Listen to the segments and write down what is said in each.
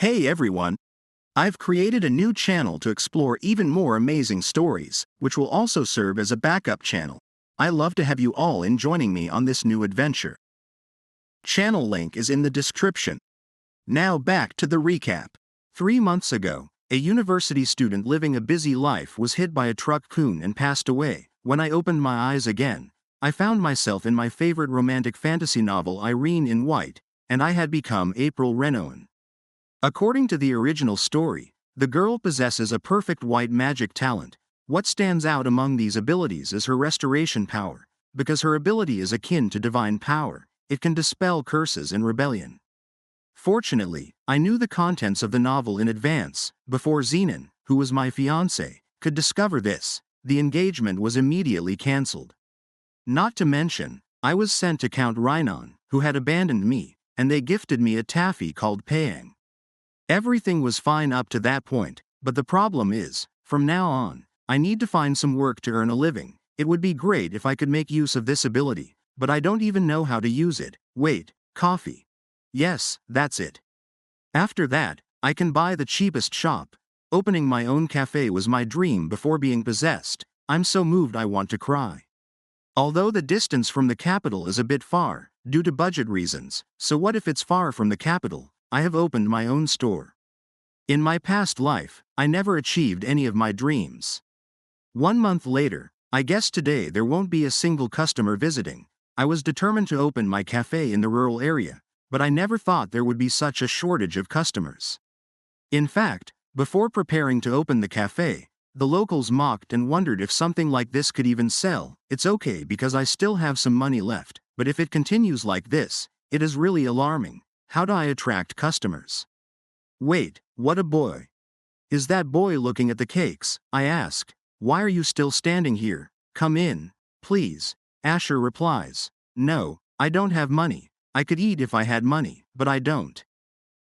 Hey everyone! I've created a new channel to explore even more amazing stories, which will also serve as a backup channel. I love to have you all in joining me on this new adventure. Channel link is in the description. Now back to the recap. 3 months ago, a university student living a busy life was hit by a truck and passed away. When I opened my eyes again, I found myself in my favorite romantic fantasy novel Irene in White, and I had become April Renown. According to the original story, the girl possesses a perfect white magic talent. What stands out among these abilities is her restoration power. Because her ability is akin to divine power, it can dispel curses and rebellion. Fortunately, I knew the contents of the novel in advance, before Zenon, who was my fiancé, could discover this. The engagement was immediately cancelled. Not to mention, I was sent to Count Rhinon, who had abandoned me, and they gifted me a taffy called Payang. Everything was fine up to that point, but the problem is, from now on, I need to find some work to earn a living. It would be great if I could make use of this ability, but I don't even know how to use it. Wait, coffee. Yes, that's it. After that, I can buy the cheapest shop. Opening my own cafe was my dream before being possessed. I'm so moved I want to cry. Although the distance from the capital is a bit far, due to budget reasons, so what if it's far from the capital? I have opened my own store. In my past life, I never achieved any of my dreams. 1 month later, I guess today there won't be a single customer visiting. I was determined to open my cafe in the rural area, but I never thought there would be such a shortage of customers. In fact, before preparing to open the cafe, the locals mocked and wondered if something like this could even sell. It's okay because I still have some money left, but if it continues like this, it is really alarming. How do I attract customers? Wait, what a boy. Is that boy looking at the cakes? I asked. Why are you still standing here? Come in, please. Asher replies. No, I don't have money. I could eat if I had money, but I don't.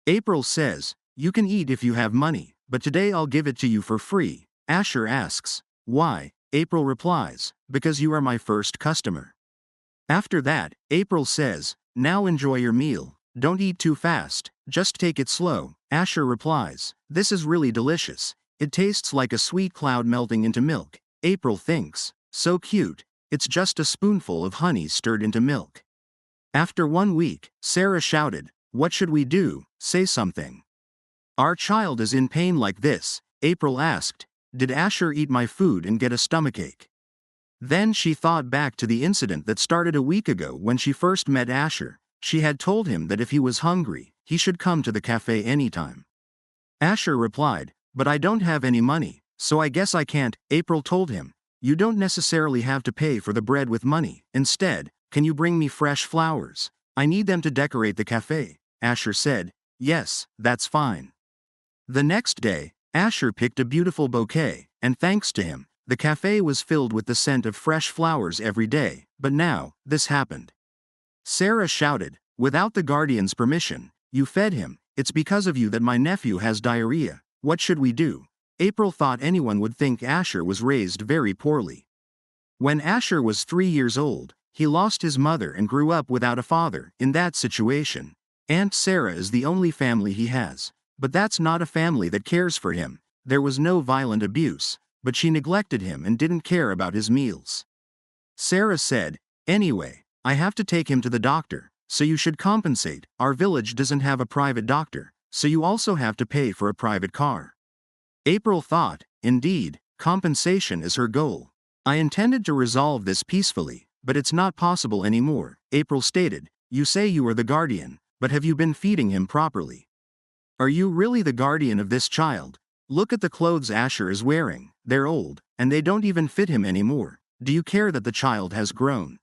April says, you can eat if you have money, but today I'll give it to you for free. Asher asks, why? April replies, because you are my first customer. After that, April says, now enjoy your meal. Don't eat too fast, just take it slow. Asher replies, this is really delicious. It tastes like a sweet cloud melting into milk. April thinks, so cute. It's just a spoonful of honey stirred into milk. After 1 week, Sarah shouted, what should we do? Say something. Our child is in pain like this. April asked, did Asher eat my food and get a stomachache? Then she thought back to the incident that started a week ago when she first met Asher. She had told him that if he was hungry, he should come to the cafe anytime. Asher replied, but I don't have any money, so I guess I can't. April told him, you don't necessarily have to pay for the bread with money. Instead, can you bring me fresh flowers? I need them to decorate the cafe. Asher said, yes, that's fine. The next day, Asher picked a beautiful bouquet, and thanks to him, the cafe was filled with the scent of fresh flowers every day. But now, this happened. Sarah shouted, without the guardian's permission, you fed him. It's because of you that my nephew has diarrhea. What should we do? April thought anyone would think Asher was raised very poorly. When Asher was 3 years old, he lost his mother and grew up without a father. In that situation, Aunt Sarah is the only family he has. But that's not a family that cares for him. There was no violent abuse, but she neglected him and didn't care about his meals. Sarah said, anyway, I have to take him to the doctor, so you should compensate. Our village doesn't have a private doctor, so you also have to pay for a private car. April thought, indeed, compensation is her goal. I intended to resolve this peacefully, but it's not possible anymore. April stated, you say you are the guardian, but have you been feeding him properly? Are you really the guardian of this child? Look at the clothes Asher is wearing. They're old, and they don't even fit him anymore. Do you care that the child has grown?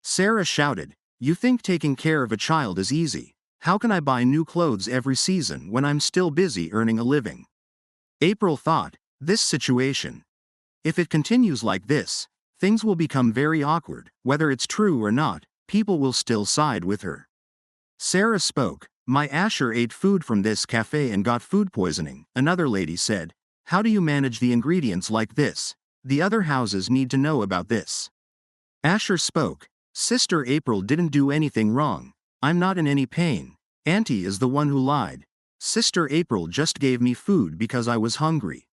Sarah shouted, you think taking care of a child is easy? How can I buy new clothes every season when I'm still busy earning a living? April thought, this situation. If it continues like this, things will become very awkward. Whether it's true or not, people will still side with her. Sarah spoke, my Asher ate food from this cafe and got food poisoning. Another lady said, how do you manage the ingredients like this? The other houses need to know about this. Asher spoke, Sister April didn't do anything wrong. I'm not in any pain. Auntie is the one who lied. Sister April just gave me food because I was hungry.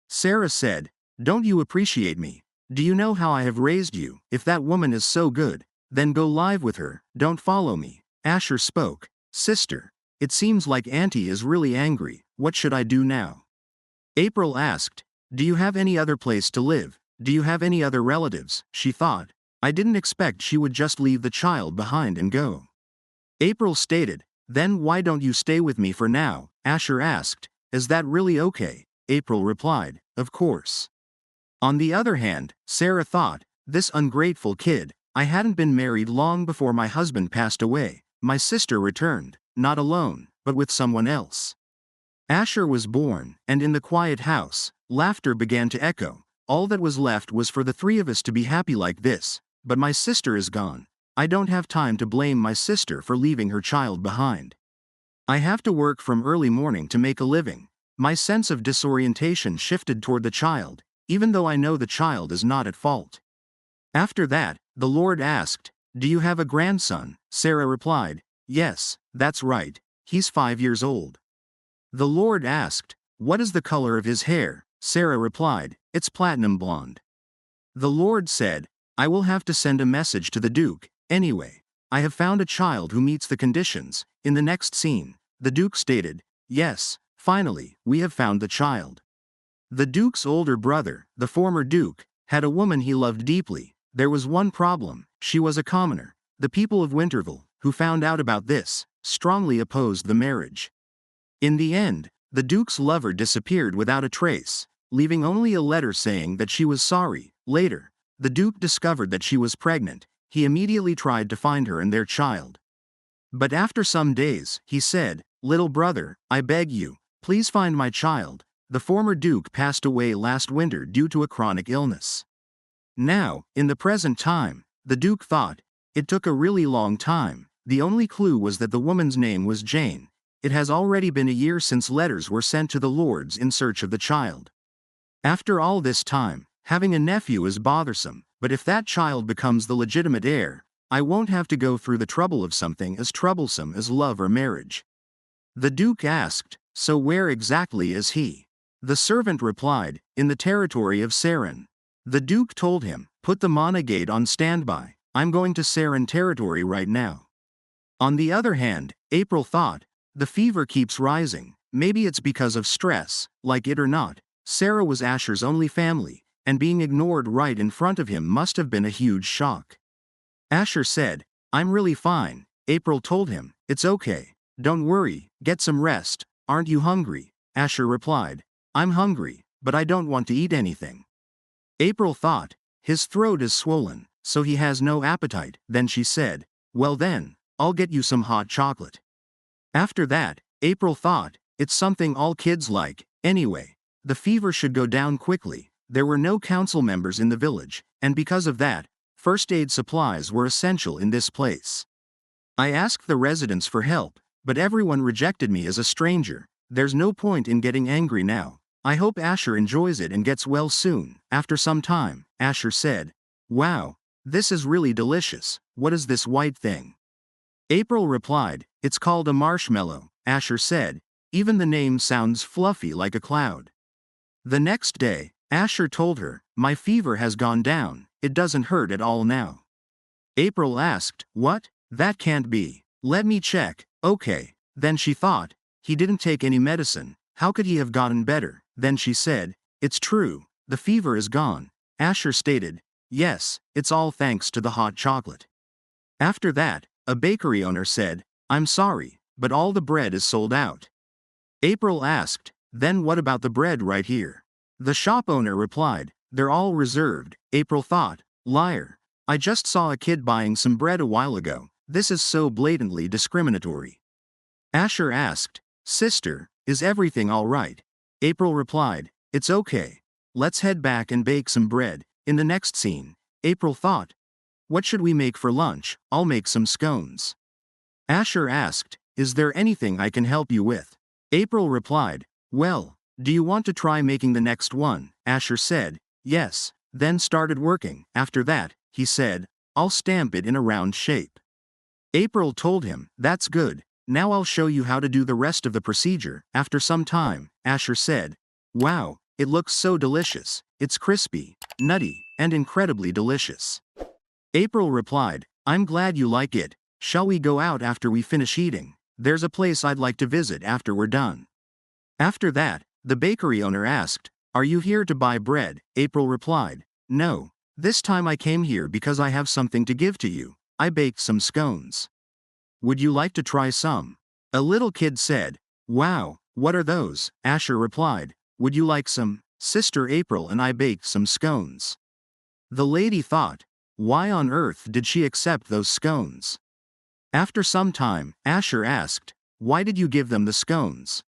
Sarah said, don't you appreciate me? Do you know how I have raised you? If that woman is so good, then go live with her, don't follow me. Asher spoke, Sister, it seems like Auntie is really angry, what should I do now? April asked, do you have any other place to live? Do you have any other relatives? She thought, I didn't expect she would just leave the child behind and go. April stated, then why don't you stay with me for now? Asher asked, is that really okay? April replied, of course. On the other hand, Sarah thought, this ungrateful kid, I hadn't been married long before my husband passed away. My sister returned, not alone, but with someone else. Asher was born, and in the quiet house, laughter began to echo. All that was left was for the three of us to be happy like this, but my sister is gone. I don't have time to blame my sister for leaving her child behind. I have to work from early morning to make a living. My sense of disorientation shifted toward the child, even though I know the child is not at fault. After that, the Lord asked, do you have a grandson? Sarah replied, yes, that's right, he's 5 years old. The Lord asked, what is the color of his hair? Sarah replied, it's platinum blonde. The Lord said, I will have to send a message to the Duke. Anyway, I have found a child who meets the conditions. In the next scene, the Duke stated, yes, finally, we have found the child. The Duke's older brother, the former Duke, had a woman he loved deeply. There was one problem, she was a commoner. The people of Winterville, who found out about this, strongly opposed the marriage. In the end, the Duke's lover disappeared without a trace, leaving only a letter saying that she was sorry. Later, the Duke discovered that she was pregnant. He immediately tried to find her and their child. But after some days, he said, little brother, I beg you, please find my child. The former Duke passed away last winter due to a chronic illness. Now, in the present time, the Duke thought, it took a really long time. The only clue was that the woman's name was Jane. It has already been a year since letters were sent to the lords in search of the child. After all this time, having a nephew is bothersome, but if that child becomes the legitimate heir, I won't have to go through the trouble of something as troublesome as love or marriage. The Duke asked, so where exactly is he? The servant replied, in the territory of Saren. The Duke told him, put the Mana gate on standby, I'm going to Saren territory right now. On the other hand, April thought, the fever keeps rising, maybe it's because of stress. Like it or not, Sarah was Asher's only family, and being ignored right in front of him must have been a huge shock. Asher said, I'm really fine. April told him, it's okay, don't worry, get some rest, aren't you hungry? Asher replied, I'm hungry, but I don't want to eat anything. April thought, his throat is swollen, so he has no appetite. Then she said, well then, I'll get you some hot chocolate. After that, April thought, it's something all kids like. Anyway, the fever should go down quickly. There were no council members in the village, and because of that, first aid supplies were essential in this place. I asked the residents for help, but everyone rejected me as a stranger. There's no point in getting angry now. I hope Asher enjoys it and gets well soon. After some time, Asher said, wow, this is really delicious. What is this white thing? April replied, it's called a marshmallow. Asher said, even the name sounds fluffy like a cloud. The next day, Asher told her, my fever has gone down, it doesn't hurt at all now. April asked, what? That can't be. Let me check. Okay. Then she thought, he didn't take any medicine, how could he have gotten better? Then she said, it's true, the fever is gone. Asher stated, yes, it's all thanks to the hot chocolate. After that, a bakery owner said, I'm sorry, but all the bread is sold out. April asked, then what about the bread right here? The shop owner replied, they're all reserved. April thought, liar. I just saw a kid buying some bread a while ago. This is so blatantly discriminatory. Asher asked, sister, is everything all right? April replied, it's okay. Let's head back and bake some bread. In the next scene, April thought, what should we make for lunch? I'll make some scones. Asher asked, is there anything I can help you with? April replied, well, do you want to try making the next one? Asher said, yes, then started working. After that, he said, I'll stamp it in a round shape. April told him, that's good, Now I'll show you how to do the rest of the procedure. After some time, Asher said, "Wow, it looks so delicious. It's crispy, nutty, and incredibly delicious." April replied, "I'm glad you like it. Shall we go out after we finish eating? There's a place I'd like to visit after we're done." After that, the bakery owner asked, "Are you here to buy bread?" April replied, "No. This time I came here because I have something to give to you. I baked some scones. Would you like to try some?" A little kid said, "Wow, what are those?" Asher replied, "Would you like some?" Sister April and I baked some scones. The lady thought, why on earth did she accept those scones? After some time, Asher asked, "Why did you give them the scones?"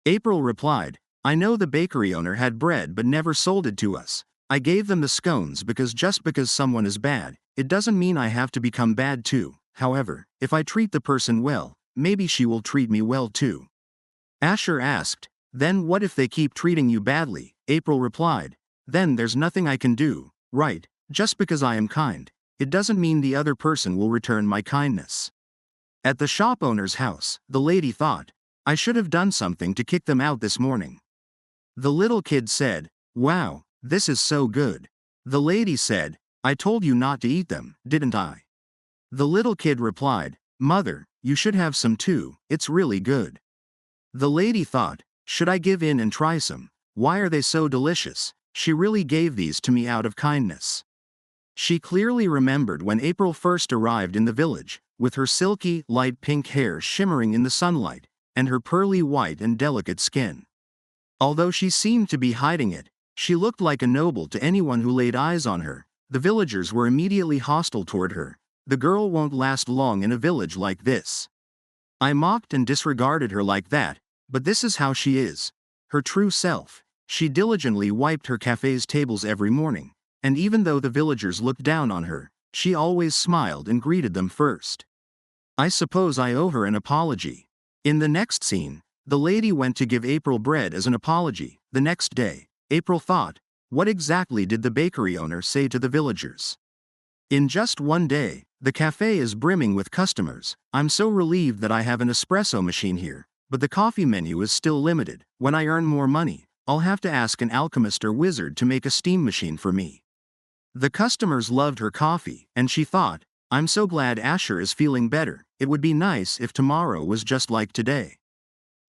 April replied, "I know the bakery owner had bread but never sold it to us. I gave them the scones because just because someone is bad, it doesn't mean I have to become bad too. However, if I treat the person well, maybe she will treat me well too." Asher asked, "Then what if they keep treating you badly?" April replied, "Then there's nothing I can do, right? Just because I am kind, it doesn't mean the other person will return my kindness." At the shop owner's house, the lady thought, "I should have done something to kick them out this morning." The little kid said, "Wow, this is so good." The lady said, "I told you not to eat them, didn't I?" The little kid replied, "Mother, you should have some too, it's really good." The lady thought, "Should I give in and try some? Why are they so delicious? She really gave these to me out of kindness." She clearly remembered when April first arrived in the village, with her silky, light pink hair shimmering in the sunlight, and her pearly white and delicate skin. Although she seemed to be hiding it, she looked like a noble to anyone who laid eyes on her. The villagers were immediately hostile toward her. "The girl won't last long in a village like this. I mocked and disregarded her like that, but this is how she is. Her true self." She diligently wiped her cafe's tables every morning, and even though the villagers looked down on her, she always smiled and greeted them first. "I suppose I owe her an apology." In the next scene, the lady went to give April bread as an apology. The next day, April thought, what exactly did the bakery owner say to the villagers? In just one day, the cafe is brimming with customers. "I'm so relieved that I have an espresso machine here, but the coffee menu is still limited. When I earn more money, I'll have to ask an alchemist or wizard to make a steam machine for me." The customers loved her coffee, and she thought, "I'm so glad Asher is feeling better. It would be nice if tomorrow was just like today."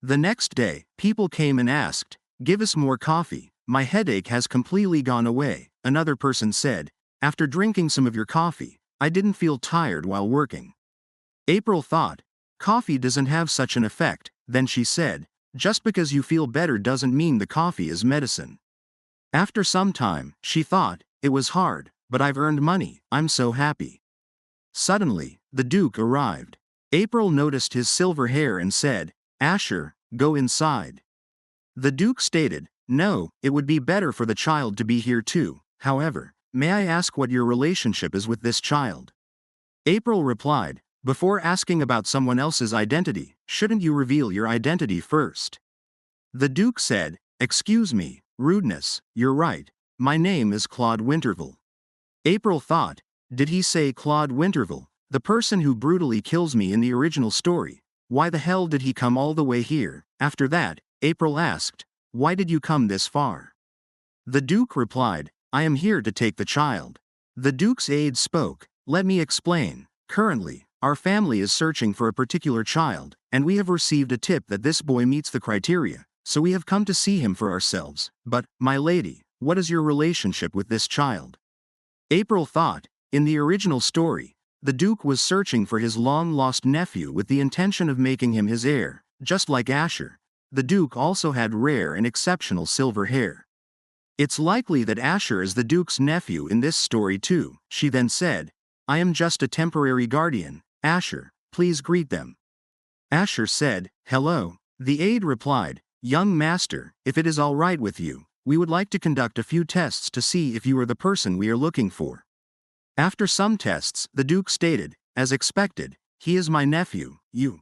The next day, people came and asked, "Give us more coffee. My headache has completely gone away." Another person said, "After drinking some of your coffee, I didn't feel tired while working." April thought, coffee doesn't have such an effect. Then she said, "Just because you feel better doesn't mean the coffee is medicine." After some time, she thought, it was hard, but I've earned money. I'm so happy. Suddenly, the Duke arrived. April noticed his silver hair and said, "Asher, go inside." The Duke stated, "No, it would be better for the child to be here too. However, may I ask what your relationship is with this child?" April replied, "Before asking about someone else's identity, shouldn't you reveal your identity first?" The Duke said, "Excuse me, rudeness, you're right. My name is Claude Winterville." April thought, did he say Claude Winterville, the person who brutally kills me in the original story? Why the hell did he come all the way here? After that, April asked, "Why did you come this far?" The Duke replied, "I am here to take the child." The Duke's aide spoke, "Let me explain. Currently, our family is searching for a particular child, and we have received a tip that this boy meets the criteria, so we have come to see him for ourselves. But, my lady, what is your relationship with this child?" April thought, in the original story, the Duke was searching for his long-lost nephew with the intention of making him his heir. Just like Asher, the Duke also had rare and exceptional silver hair. It's likely that Asher is the Duke's nephew in this story too. She then said, "I am just a temporary guardian. Asher, please greet them." Asher said, "Hello." The aide replied, "Young master, if it is all right with you, we would like to conduct a few tests to see if you are the person we are looking for." After some tests, the Duke stated, "As expected, he is my nephew. You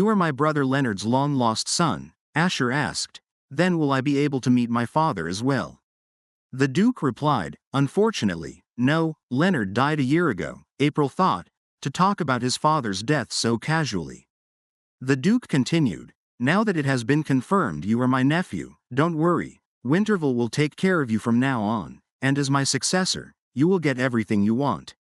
are my brother Leonard's long-lost son." Asher asked, "Then will I be able to meet my father as well?" The Duke replied, "Unfortunately, no, Leonard died a year ago." April thought, to talk about his father's death so casually. The Duke continued, now that it has been confirmed you are my nephew, don't worry, Winterval will take care of you from now on, and as my successor, you will get everything you want.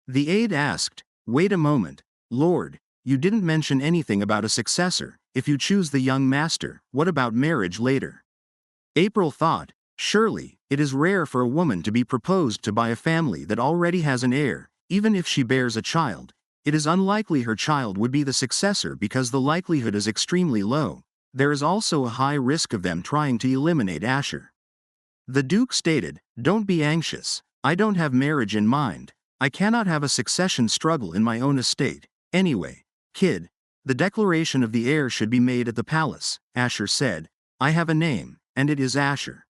The aide asked, wait a moment, Lord, you didn't mention anything about a successor. If you choose the young master, what about marriage later? April thought, surely, it is rare for a woman to be proposed to by a family that already has an heir, even if she bears a child. It is unlikely her child would be the successor because the likelihood is extremely low. There is also a high risk of them trying to eliminate Asher. The Duke stated, don't be anxious, I don't have marriage in mind. I cannot have a succession struggle in my own estate. Anyway, kid, the declaration of the heir should be made at the palace, Asher said. I have a name, and it is Asher.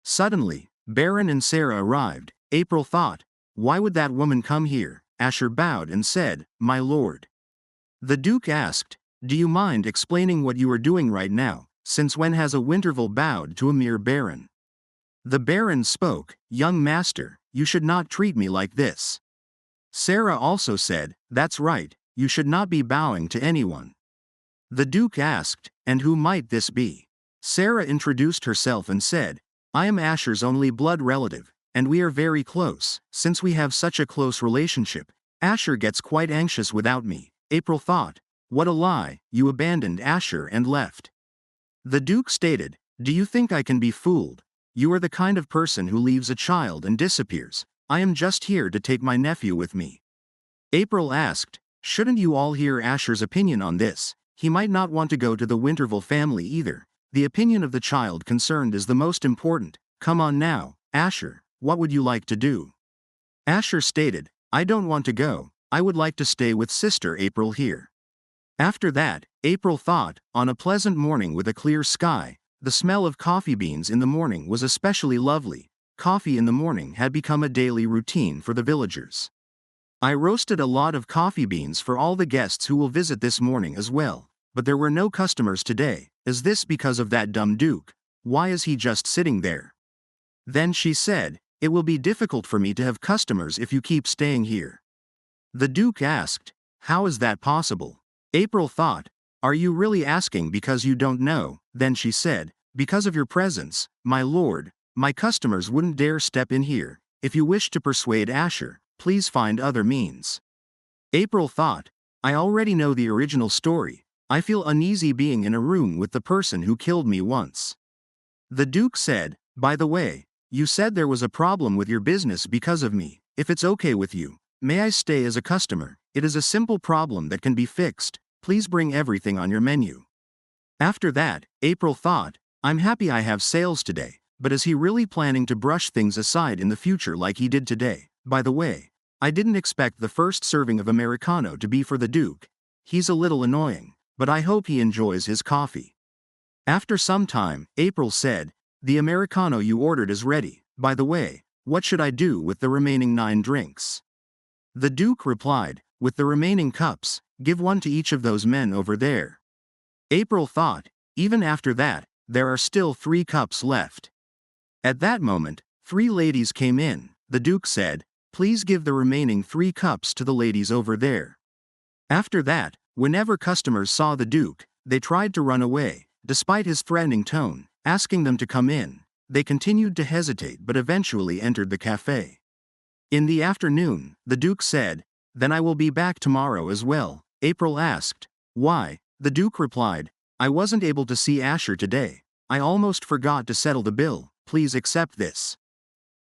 Suddenly, Baron and Sarah arrived. April thought, why would that woman come here? Asher bowed and said, my lord. The Duke asked, do you mind explaining what you are doing right now? Since when has a Winterval bowed to a mere baron? The baron spoke, young master, you should not treat me like this. Sarah also said, that's right, you should not be bowing to anyone. The Duke asked, and who might this be? Sarah introduced herself and said, I am Asher's only blood relative, and we are very close. Since we have such a close relationship, Asher gets quite anxious without me. April thought, what a lie, you abandoned Asher and left. The Duke stated, do you think I can be fooled? You are the kind of person who leaves a child and disappears. I am just here to take my nephew with me. April asked, shouldn't you all hear Asher's opinion on this? He might not want to go to the Winterval family either. The opinion of the child concerned is the most important. Come on now, Asher, what would you like to do? Asher stated, I don't want to go, I would like to stay with Sister April here. After that, April thought, on a pleasant morning with a clear sky, the smell of coffee beans in the morning was especially lovely. Coffee in the morning had become a daily routine for the villagers. I roasted a lot of coffee beans for all the guests who will visit this morning as well, but there were no customers today. Is this because of that dumb Duke? Why is he just sitting there? Then she said, it will be difficult for me to have customers if you keep staying here. The Duke asked, how is that possible? April thought, are you really asking because you don't know? Then she said, because of your presence, my lord, my customers wouldn't dare step in here. If you wish to persuade Asher, please find other means. April thought, I already know the original story. I feel uneasy being in a room with the person who killed me once. The Duke said, by the way, you said there was a problem with your business because of me. If it's okay with you, may I stay as a customer? It is a simple problem that can be fixed. Please bring everything on your menu. After that, April thought, I'm happy I have sales today, but is he really planning to brush things aside in the future like he did today? By the way, I didn't expect the first serving of Americano to be for the Duke. He's a little annoying, but I hope he enjoys his coffee. After some time, April said, the Americano you ordered is ready. By the way, what should I do with the remaining 9 drinks? The Duke replied, with the remaining cups, give one to each of those men over there. April thought, even after that, there are still 3 cups left. At that moment, 3 ladies came in. The Duke said, please give the remaining 3 cups to the ladies over there. After that, whenever customers saw the Duke, they tried to run away. Despite his threatening tone, asking them to come in, they continued to hesitate but eventually entered the cafe. In the afternoon, the Duke said, then I will be back tomorrow as well. April asked, why? The Duke replied, I wasn't able to see Asher today. I almost forgot to settle the bill. Please accept this.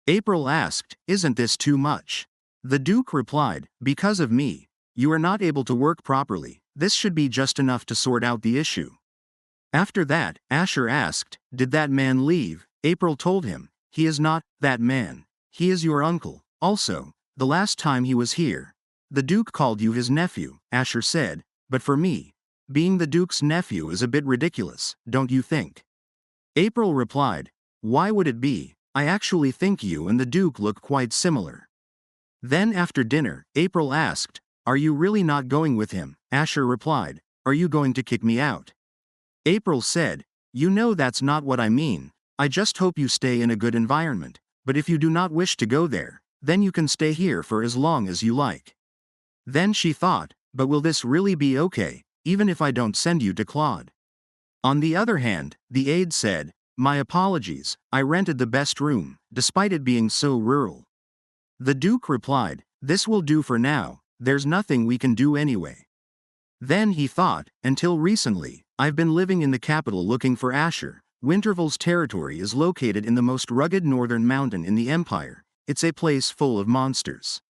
April asked, isn't this too much? The Duke replied, because of me, you are not able to work properly. This should be just enough to sort out the issue. After that, Asher asked, did that man leave? April told him, he is not that man. He is your uncle. Also, the last time he was here, the Duke called you his nephew, Asher said, but for me, being the Duke's nephew is a bit ridiculous, don't you think? April replied, why would it be? I actually think you and the Duke look quite similar. Then after dinner, April asked, are you really not going with him? Asher replied, are you going to kick me out? April said, you know that's not what I mean. I just hope you stay in a good environment, but if you do not wish to go there, then you can stay here for as long as you like. Then she thought, but will this really be okay? even if I don't send you to Claude. On the other hand, the aide said, my apologies, I rented the best room, despite it being so rural. The Duke replied, this will do for now, there's nothing we can do anyway. Then he thought, until recently, I've been living in the capital looking for Asher. Winterval's territory is located in the most rugged northern mountain in the empire. It's a place full of monsters.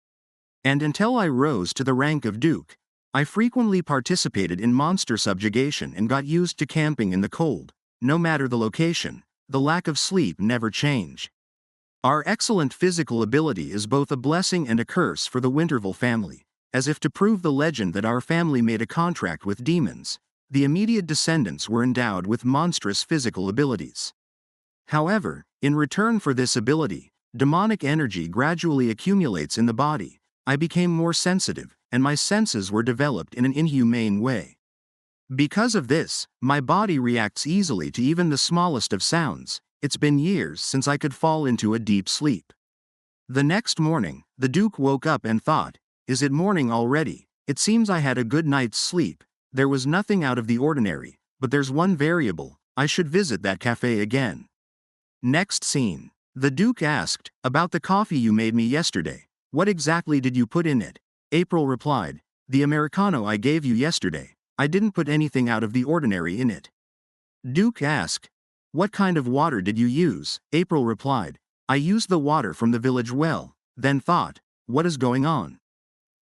And until I rose to the rank of Duke, I frequently participated in monster subjugation and got used to camping in the cold. No matter the location, the lack of sleep never changed. Our excellent physical ability is both a blessing and a curse for the Winterval family. As if to prove the legend that our family made a contract with demons, the immediate descendants were endowed with monstrous physical abilities. However, in return for this ability, demonic energy gradually accumulates in the body. I became more sensitive, and my senses were developed in an inhumane way. Because of this, my body reacts easily to even the smallest of sounds. It's been years since I could fall into a deep sleep. The next morning, the Duke woke up and thought, is it morning already? It seems I had a good night's sleep. There was nothing out of the ordinary, but there's one variable, I should visit that cafe again. Next scene. The Duke asked, about the coffee you made me yesterday. What exactly did you put in it? April replied, the Americano I gave you yesterday. I didn't put anything out of the ordinary in it. Duke asked, what kind of water did you use? April replied, I used the water from the village well, then thought, what is going on?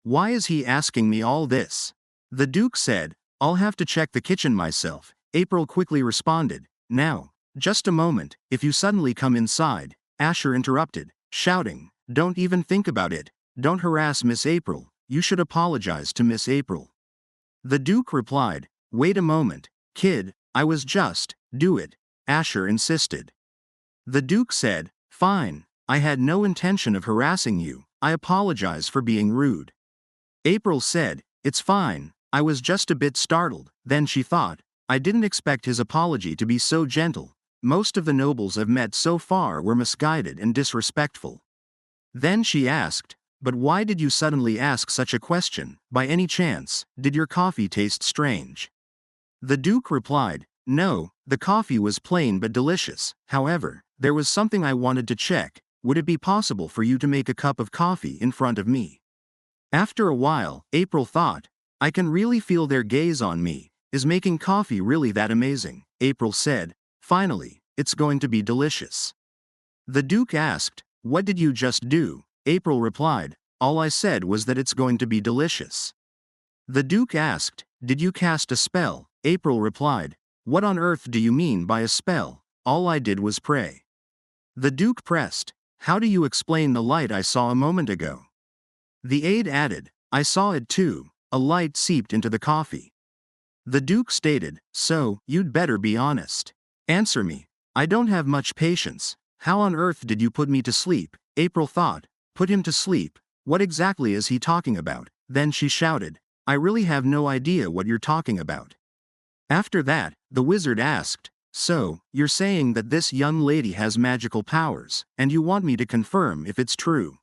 Why is he asking me all this? The Duke said, I'll have to check the kitchen myself. April quickly responded, now, just a moment, if you suddenly come inside. Asher interrupted, shouting, don't even think about it, don't harass Miss April, you should apologize to Miss April. The Duke replied, wait a moment, kid, I was just, do it. Asher insisted. The Duke said, fine, I had no intention of harassing you, I apologize for being rude. April said, it's fine, I was just a bit startled. Then she thought, I didn't expect his apology to be so gentle. Most of the nobles I've met so far were misguided and disrespectful. Then she asked, but why did you suddenly ask such a question? By any chance, did your coffee taste strange? The Duke replied, no, the coffee was plain but delicious. However, there was something I wanted to check. Would it be possible for you to make a cup of coffee in front of me? After a while, April thought, I can really feel their gaze on me. Is making coffee really that amazing? April said, finally, it's going to be delicious. The Duke asked, what did you just do? April replied, all I said was that it's going to be delicious. The Duke asked, did you cast a spell? April replied, what on earth do you mean by a spell? All I did was pray. The Duke pressed, how do you explain the light I saw a moment ago? The aide added, I saw it too, a light seeped into the coffee. The Duke stated, so, you'd better be honest. Answer me. I don't have much patience. How on earth did you put me to sleep? April thought, put him to sleep? What exactly is he talking about? Then she shouted, I really have no idea what you're talking about. After that, the wizard asked, so, you're saying that this young lady has magical powers, and you want me to confirm if it's true?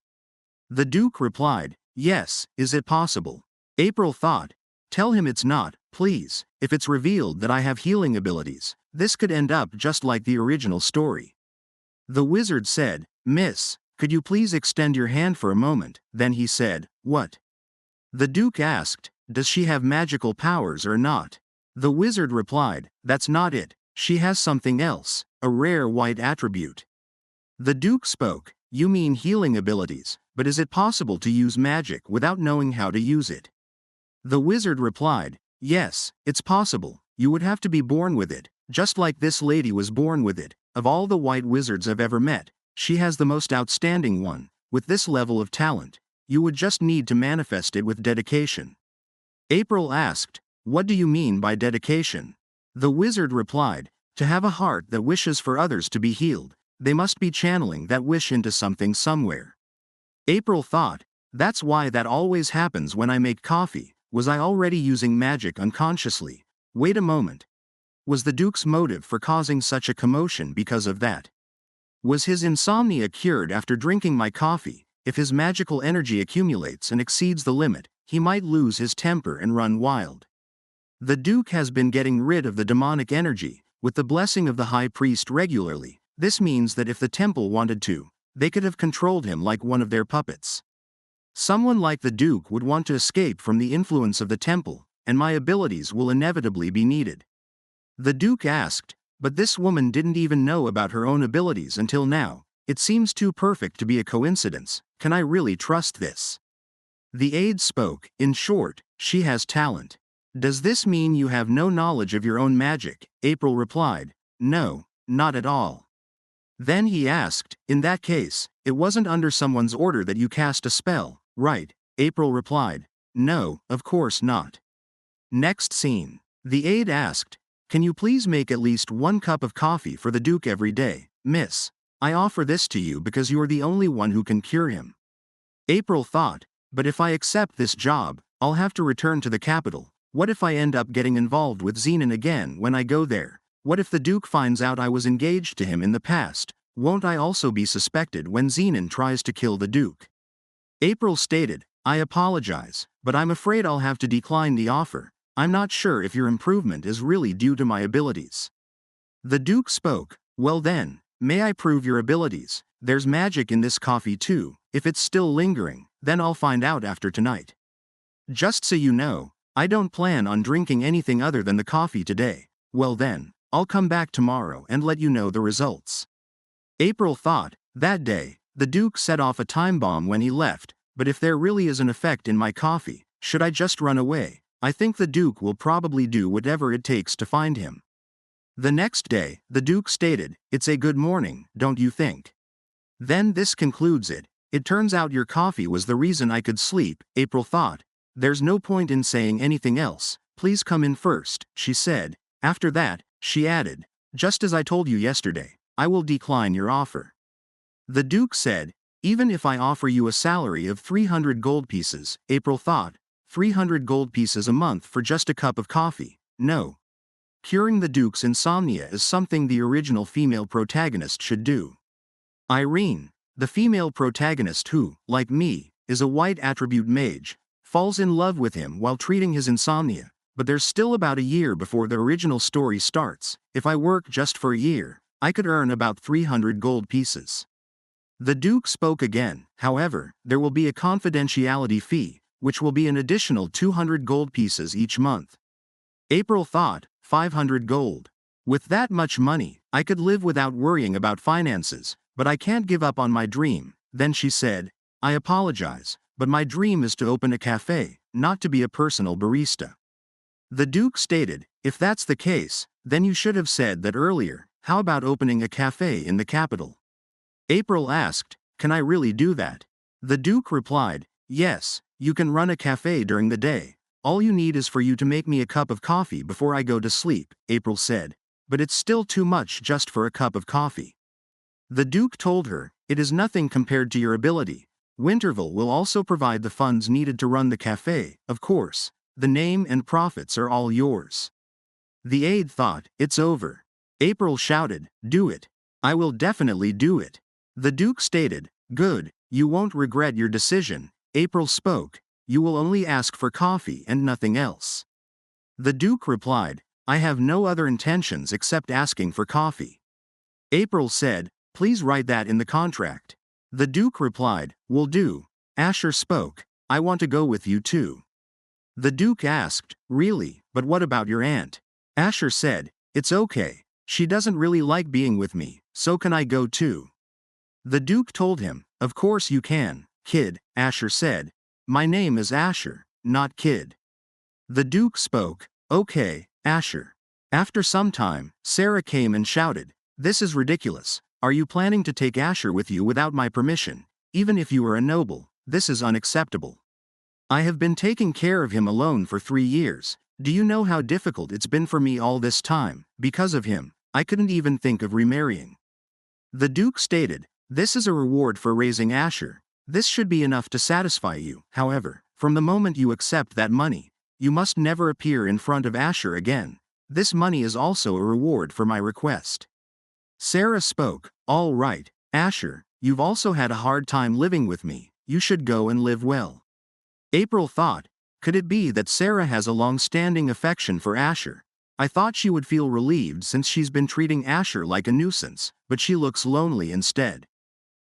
The Duke replied, yes, is it possible? April thought, tell him it's not, please. If it's revealed that I have healing abilities, this could end up just like the original story. The wizard said, Miss, could you please extend your hand for a moment? Then he said, what? The Duke asked, does she have magical powers or not? The wizard replied, that's not it, she has something else, a rare white attribute. The Duke spoke, you mean healing abilities, but is it possible to use magic without knowing how to use it? The wizard replied, yes, it's possible, you would have to be born with it, just like this lady was born with it. Of all the white wizards I've ever met, she has the most outstanding one. With this level of talent, you would just need to manifest it with dedication. April asked, what do you mean by dedication? The wizard replied, to have a heart that wishes for others to be healed, they must be channeling that wish into something somewhere. April thought, that's why that always happens when I make coffee. Was I already using magic unconsciously? Wait a moment. Was the Duke's motive for causing such a commotion because of that? Was his insomnia cured after drinking my coffee? If his magical energy accumulates and exceeds the limit, he might lose his temper and run wild. The Duke has been getting rid of the demonic energy, with the blessing of the High Priest regularly. This means that if the temple wanted to, they could have controlled him like one of their puppets. Someone like the Duke would want to escape from the influence of the temple, and my abilities will inevitably be needed. The Duke asked, but this woman didn't even know about her own abilities until now. It seems too perfect to be a coincidence. Can I really trust this? The aide spoke. In short, she has talent. Does this mean you have no knowledge of your own magic? April replied. No, not at all. Then he asked, in that case, it wasn't under someone's order that you cast a spell, right? April replied. No, of course not. Next scene. The aide asked, can you please make at least 1 cup of coffee for the Duke every day, miss? I offer this to you because you are the only one who can cure him. April thought, but if I accept this job, I'll have to return to the capital. What if I end up getting involved with Zenon again when I go there? What if the Duke finds out I was engaged to him in the past? Won't I also be suspected when Zenon tries to kill the Duke? April stated, I apologize, but I'm afraid I'll have to decline the offer. I'm not sure if your improvement is really due to my abilities. The Duke spoke, well then, may I prove your abilities? There's magic in this coffee too. If it's still lingering, then I'll find out after tonight. Just so you know, I don't plan on drinking anything other than the coffee today. Well then, I'll come back tomorrow and let you know the results. April thought, that day, the Duke set off a time bomb when he left, but if there really is an effect in my coffee, should I just run away? I think the Duke will probably do whatever it takes to find him. The next day, the Duke stated, it's a good morning, don't you think? Then this concludes it. It turns out your coffee was the reason I could sleep, April thought. There's no point in saying anything else. Please come in first, she said. After that, she added, just as I told you yesterday, I will decline your offer. The Duke said, even if I offer you a salary of 300 gold pieces, April thought, 300 gold pieces a month for just a cup of coffee? No. Curing the Duke's insomnia is something the original female protagonist should do. Irene, the female protagonist who, like me, is a white attribute mage, falls in love with him while treating his insomnia, but there's still about a year before the original story starts. If I work just for a year, I could earn about 300 gold pieces. The Duke spoke again. However, there will be a confidentiality fee, which will be an additional 200 gold pieces each month. April thought, 500 gold. With that much money, I could live without worrying about finances, but I can't give up on my dream. Then she said, I apologize, but my dream is to open a cafe, not to be a personal barista. The Duke stated, if that's the case, then you should have said that earlier. How about opening a cafe in the capital? April asked, can I really do that? The Duke replied, yes, you can run a cafe during the day. All you need is for you to make me a cup of coffee before I go to sleep, April said. But it's still too much just for a cup of coffee. The Duke told her, it is nothing compared to your ability. Winterville will also provide the funds needed to run the cafe, of course. The name and profits are all yours. The aide thought, it's over. April shouted, do it. I will definitely do it. The Duke stated, good, you won't regret your decision. April spoke, you will only ask for coffee and nothing else. The Duke replied, I have no other intentions except asking for coffee. April said, please write that in the contract. The Duke replied, will do. Asher spoke, I want to go with you too. The Duke asked, really, but what about your aunt? Asher said, it's okay. She doesn't really like being with me, so can I go too? The Duke told him, of course you can, kid, Asher said. My name is Asher, not Kid. The Duke spoke, okay, Asher. After some time, Sarah came and shouted, this is ridiculous. Are you planning to take Asher with you without my permission? Even if you are a noble, this is unacceptable. I have been taking care of him alone for 3 years. Do you know how difficult it's been for me all this time? Because of him, I couldn't even think of remarrying. The Duke stated, this is a reward for raising Asher. This should be enough to satisfy you. However, from the moment you accept that money, you must never appear in front of Asher again. This money is also a reward for my request. Sarah spoke, all right, Asher, you've also had a hard time living with me. You should go and live well. April thought, Could it be that Sarah has a long-standing affection for Asher? I thought she would feel relieved since she's been treating Asher like a nuisance, but she looks lonely instead.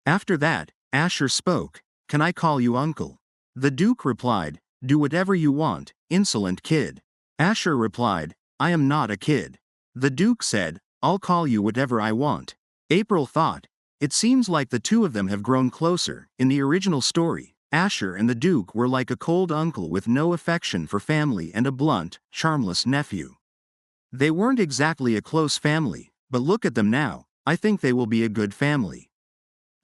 After that, Asher spoke. Can I call you uncle? The Duke replied, do whatever you want, insolent kid. Asher replied, I am not a kid. The Duke said, I'll call you whatever I want. April thought, it seems like the two of them have grown closer. In the original story, Asher and the Duke were like a cold uncle with no affection for family and a blunt, charmless nephew. They weren't exactly a close family, but look at them now. I think they will be a good family.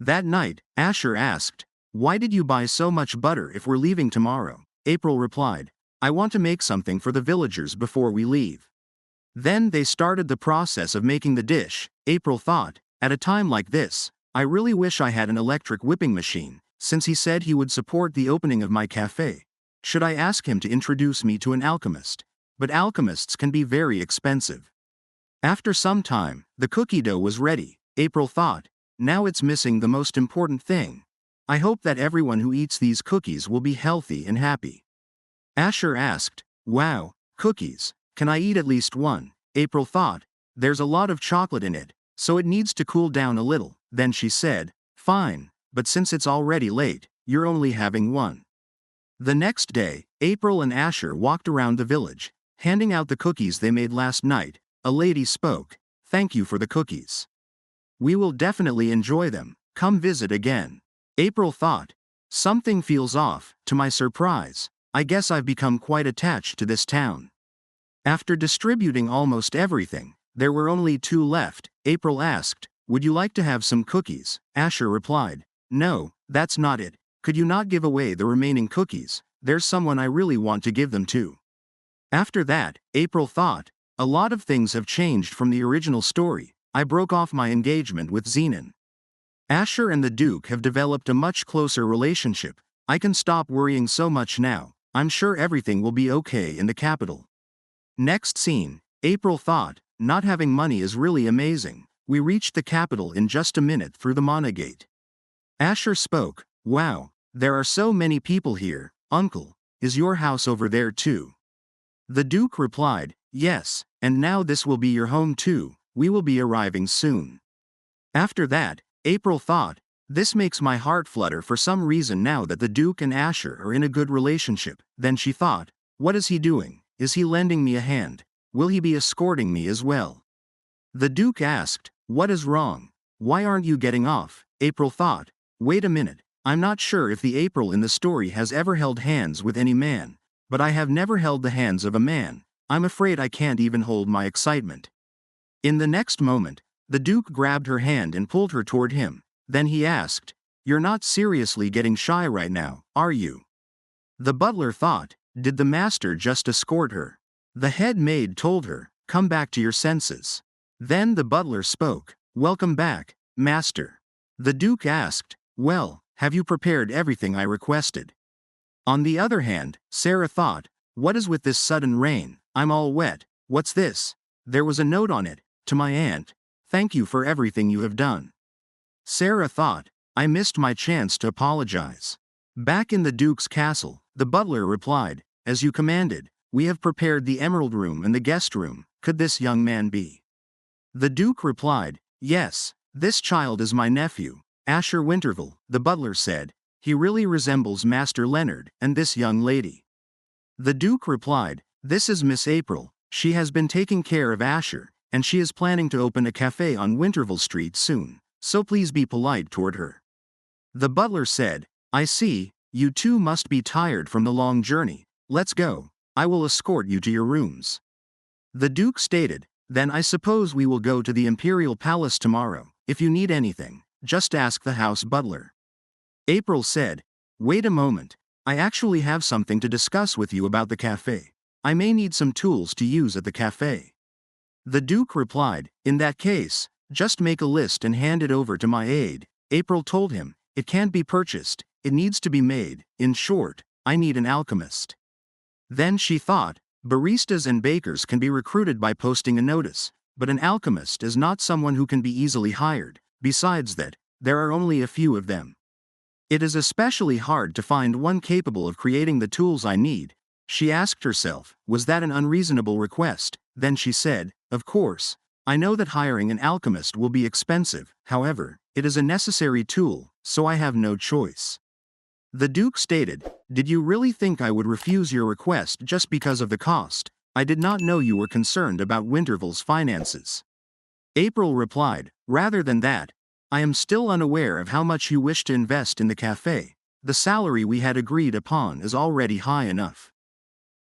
That night, Asher asked, why did you buy so much butter if we're leaving tomorrow? April replied, I want to make something for the villagers before we leave. Then they started the process of making the dish. April thought, at a time like this, I really wish I had an electric whipping machine, since he said he would support the opening of my cafe. Should I ask him to introduce me to an alchemist? But alchemists can be very expensive. After some time, the cookie dough was ready. April thought, now it's missing the most important thing. I hope that everyone who eats these cookies will be healthy and happy. Asher asked, wow, cookies, can I eat at least one? April thought, there's a lot of chocolate in it, so it needs to cool down a little. Then she said, fine, but since it's already late, you're only having one. The next day, April and Asher walked around the village, handing out the cookies they made last night. A lady spoke, thank you for the cookies. We will definitely enjoy them, come visit again. April thought, something feels off. To my surprise, I guess I've become quite attached to this town. After distributing almost everything, there were only 2 left. April asked, would you like to have some cookies? Asher replied, no, that's not it. Could you not give away the remaining cookies? There's someone I really want to give them to. After that, April thought, a lot of things have changed from the original story. I broke off my engagement with Zenon. Asher and the Duke have developed a much closer relationship. I can stop worrying so much now. I'm sure everything will be okay in the capital. Next scene, April thought, not having money is really amazing. We reached the capital in just a minute through the Mana Gate. Asher spoke, wow, there are so many people here. Uncle, is your house over there too? The Duke replied, yes, and now this will be your home too. We will be arriving soon. After that, April thought, this makes my heart flutter for some reason now that the Duke and Asher are in a good relationship. Then she thought, what is he doing? Is he lending me a hand? Will he be escorting me as well? The Duke asked, what is wrong? Why aren't you getting off? April thought, wait a minute, I'm not sure if the April in the story has ever held hands with any man, but I have never held the hands of a man. I'm afraid I can't even hold my excitement. In the next moment, the Duke grabbed her hand and pulled her toward him. Then he asked, you're not seriously getting shy right now, are you? The butler thought, did the master just escort her? The head maid told her, come back to your senses. Then the butler spoke, welcome back, master. The Duke asked, well, have you prepared everything I requested? On the other hand, Sarah thought, what is with this sudden rain? I'm all wet. What's this? There was a note on it, to my aunt. Thank you for everything you have done. Sarah thought, I missed my chance to apologize. Back in the Duke's castle, the butler replied, as you commanded, we have prepared the emerald room and the guest room. Could this young man be? The Duke replied, yes, this child is my nephew, Asher Winterville. The butler said, he really resembles Master Leonard and this young lady. The Duke replied, this is Miss April. She has been taking care of Asher, and she is planning to open a cafe on Winterville Street soon, so please be polite toward her. The butler said, I see, you two must be tired from the long journey. Let's go. I will escort you to your rooms. The Duke stated, then I suppose we will go to the Imperial Palace tomorrow. If you need anything, just ask the house butler. April said, wait a moment. I actually have something to discuss with you about the cafe. I may need some tools to use at the cafe. The Duke replied, in that case, just make a list and hand it over to my aide. April told him, it can't be purchased, it needs to be made. In short, I need an alchemist. Then she thought, baristas and bakers can be recruited by posting a notice, but an alchemist is not someone who can be easily hired. Besides that, there are only a few of them. It is especially hard to find one capable of creating the tools I need. She asked herself, was that an unreasonable request? Then she said, of course. I know that hiring an alchemist will be expensive, however, it is a necessary tool, so I have no choice. The Duke stated, did you really think I would refuse your request just because of the cost? I did not know you were concerned about Winterville's finances. April replied, rather than that, I am still unaware of how much you wish to invest in the cafe. The salary we had agreed upon is already high enough.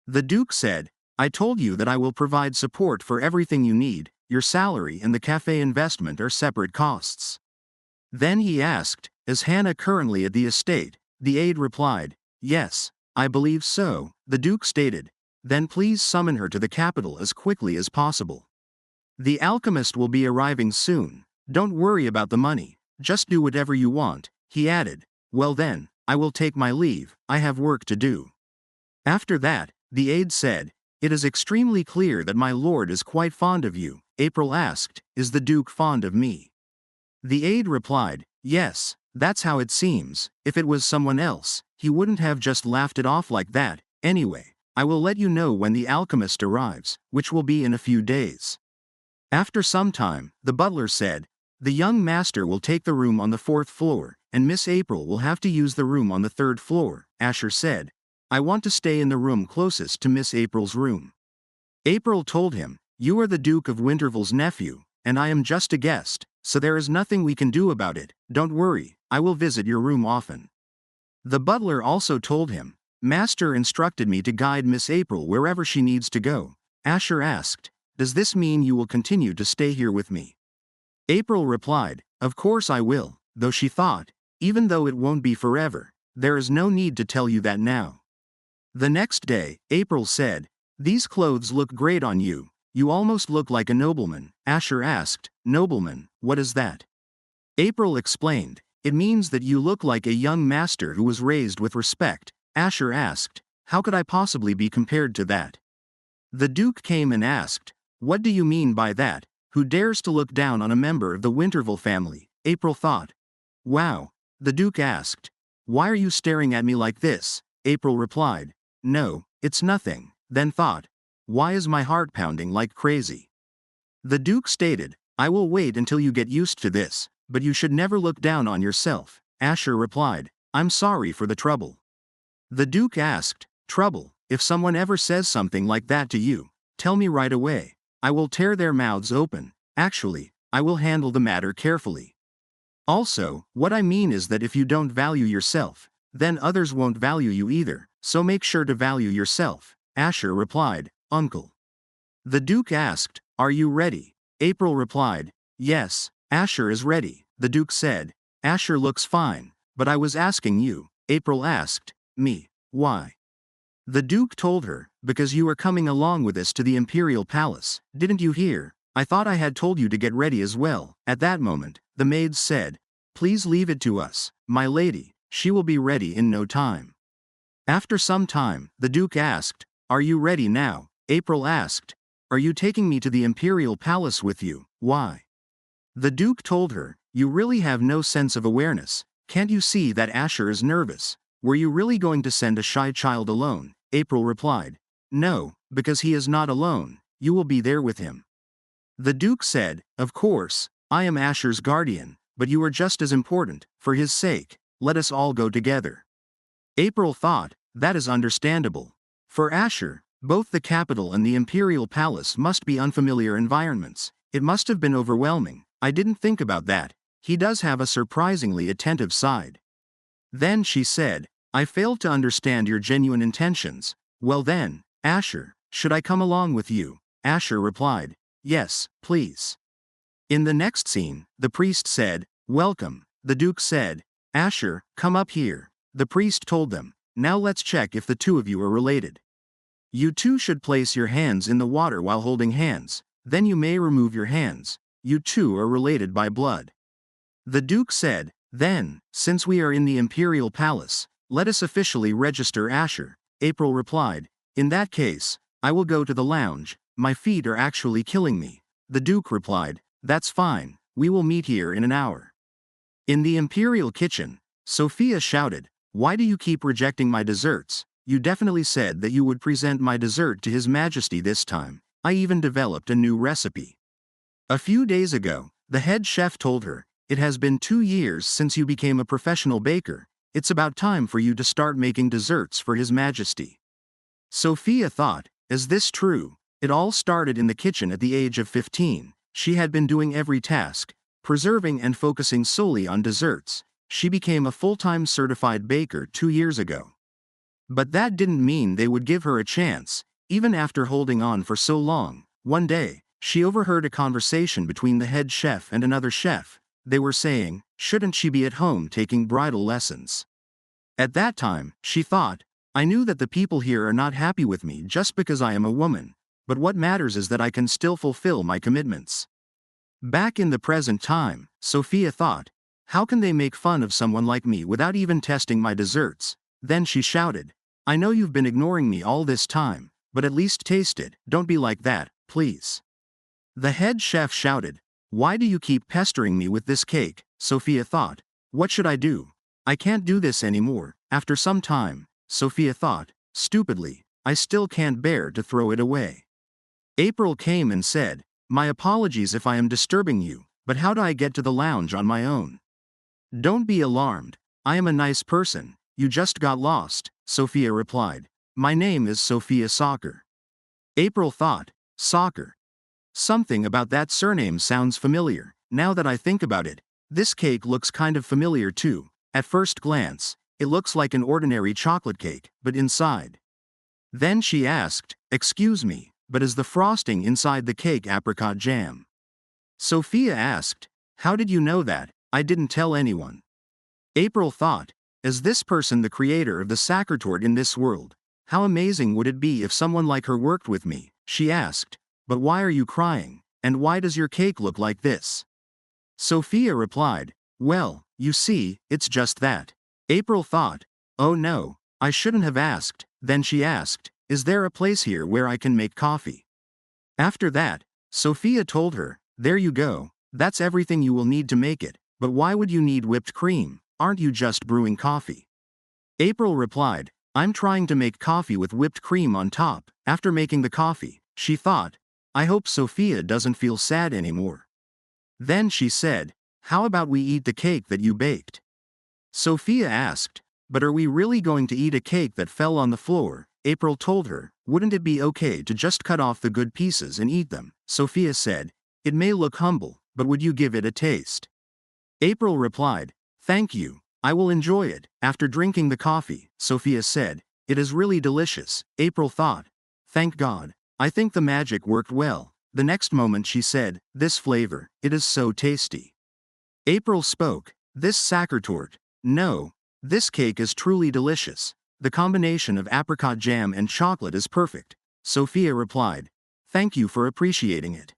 The Duke said, I told you that I will provide support for everything you need, your salary and the cafe investment are separate costs. Then he asked, is Hannah currently at the estate? The aide replied, yes, I believe so. The Duke stated, then please summon her to the capital as quickly as possible. The alchemist will be arriving soon. Don't worry about the money, just do whatever you want, he added. Well then, I will take my leave, I have work to do. After that, the aide said, it is extremely clear that my lord is quite fond of you. April asked, is the Duke fond of me? The aide replied, yes, that's how it seems. If it was someone else, he wouldn't have just laughed it off like that. Anyway, I will let you know when the alchemist arrives, which will be in a few days. After some time, the butler said, the young master will take the room on the 4th floor, and Miss April will have to use the room on the 3rd floor. Asher said, I want to stay in the room closest to Miss April's room. April told him, you are the Duke of Winterville's nephew, and I am just a guest, so there is nothing we can do about it. Don't worry, I will visit your room often. The butler also told him, Master instructed me to guide Miss April wherever she needs to go. Asher asked, does this mean you will continue to stay here with me? April replied, of course I will, though she thought, even though it won't be forever, there is no need to tell you that now. The next day, April said, these clothes look great on you, you almost look like a nobleman. Asher asked, nobleman, what is that? April explained, it means that you look like a young master who was raised with respect. Asher asked, how could I possibly be compared to that? The Duke came and asked, what do you mean by that? Who dares to look down on a member of the Winterville family? April thought. Wow. The Duke asked, why are you staring at me like this? April replied, no, it's nothing. Then thought, why is my heart pounding like crazy? The Duke stated, I will wait until you get used to this, but you should never look down on yourself. Asher replied, I'm sorry for the trouble. The Duke asked, trouble, if someone ever says something like that to you, tell me right away. I will tear their mouths open. Actually, I will handle the matter carefully. Also, what I mean is that if you don't value yourself, then others won't value you either, so make sure to value yourself. Asher replied, Uncle. The Duke asked, are you ready? April replied, yes, Asher is ready. The Duke said, Asher looks fine, but I was asking you. April asked, me, why? The Duke told her, because you are coming along with us to the Imperial Palace. Didn't you hear? I thought I had told you to get ready as well. At that moment, the maids said, please leave it to us, my lady, she will be ready in no time. After some time, the Duke asked, are you ready now? April asked, are you taking me to the Imperial Palace with you? Why? The Duke told her, you really have no sense of awareness. Can't you see that Asher is nervous? Were you really going to send a shy child alone? April replied, no, because he is not alone, you will be there with him. The Duke said, of course, I am Asher's guardian, but you are just as important. For his sake, let us all go together. April thought, that is understandable. For Asher, both the capital and the Imperial Palace must be unfamiliar environments. It must have been overwhelming. I didn't think about that. He does have a surprisingly attentive side. Then she said, I failed to understand your genuine intentions. Well then, Asher, should I come along with you? Asher replied, yes, please. In the next scene, the priest said, welcome. The Duke said, Asher, come up here. The priest told them, now let's check if the two of you are related. You two should place your hands in the water while holding hands, then you may remove your hands. You two are related by blood. The Duke said, then, since we are in the Imperial Palace, let us officially register Asher. April replied, in that case, I will go to the lounge, my feet are actually killing me. The Duke replied, that's fine, we will meet here in an hour. In the Imperial kitchen, Sophia shouted, why do you keep rejecting my desserts? you definitely said that you would present my dessert to His Majesty this time. I even developed a new recipe. A few days ago, the head chef told her, it has been 2 years since you became a professional baker. It's about time for you to start making desserts for His Majesty. Sophia thought, is this true? It all started in the kitchen at the age of 15. She had been doing every task, preserving and focusing solely on desserts. She became a full-time certified baker 2 years ago. But that didn't mean they would give her a chance, even after holding on for so long. One day, she overheard a conversation between the head chef and another chef. They were saying, shouldn't she be at home taking bridal lessons? At that time, she thought, I knew that the people here are not happy with me just because I am a woman, but what matters is that I can still fulfill my commitments. Back in the present time, Sophia thought, how can they make fun of someone like me without even testing my desserts? Then she shouted, I know you've been ignoring me all this time, but at least taste it. Don't be like that, please. The head chef shouted, why do you keep pestering me with this cake? Sophia thought, what should I do? I can't do this anymore. After some time, Sophia thought, stupidly, I still can't bear to throw it away. April came and said, my apologies if I am disturbing you, but how do I get to the lounge on my own? Don't be alarmed. I am a nice person. You just got lost, Sophia replied. My name is Sophia Soccer. April thought, Soccer. Something about that surname sounds familiar. Now that I think about it, this cake looks kind of familiar too. At first glance, it looks like an ordinary chocolate cake, but inside. Then she asked, excuse me, but is the frosting inside the cake apricot jam? Sophia asked, how did you know that? I didn't tell anyone. April thought, is this person the creator of the sackertort in this world? How amazing would it be if someone like her worked with me? She asked, but why are you crying, and why does your cake look like this? Sophia replied, well, you see, it's just that. April thought, oh no, I shouldn't have asked. Then she asked, is there a place here where I can make coffee? After that, Sophia told her, there you go, that's everything you will need to make it, but why would you need whipped cream? Aren't you just brewing coffee? April replied, I'm trying to make coffee with whipped cream on top. After making the coffee, she thought, I hope Sophia doesn't feel sad anymore. Then she said, how about we eat the cake that you baked? Sophia asked, but are we really going to eat a cake that fell on the floor? April told her, wouldn't it be okay to just cut off the good pieces and eat them? Sophia said, it may look humble, but would you give it a taste? April replied, thank you, I will enjoy it. After drinking the coffee, Sophia said, it is really delicious. April thought, thank God, I think the magic worked well. The next moment she said, this flavor, it is so tasty. April spoke, this sackertort, no, this cake is truly delicious. The combination of apricot jam and chocolate is perfect. Sophia replied, thank you for appreciating it.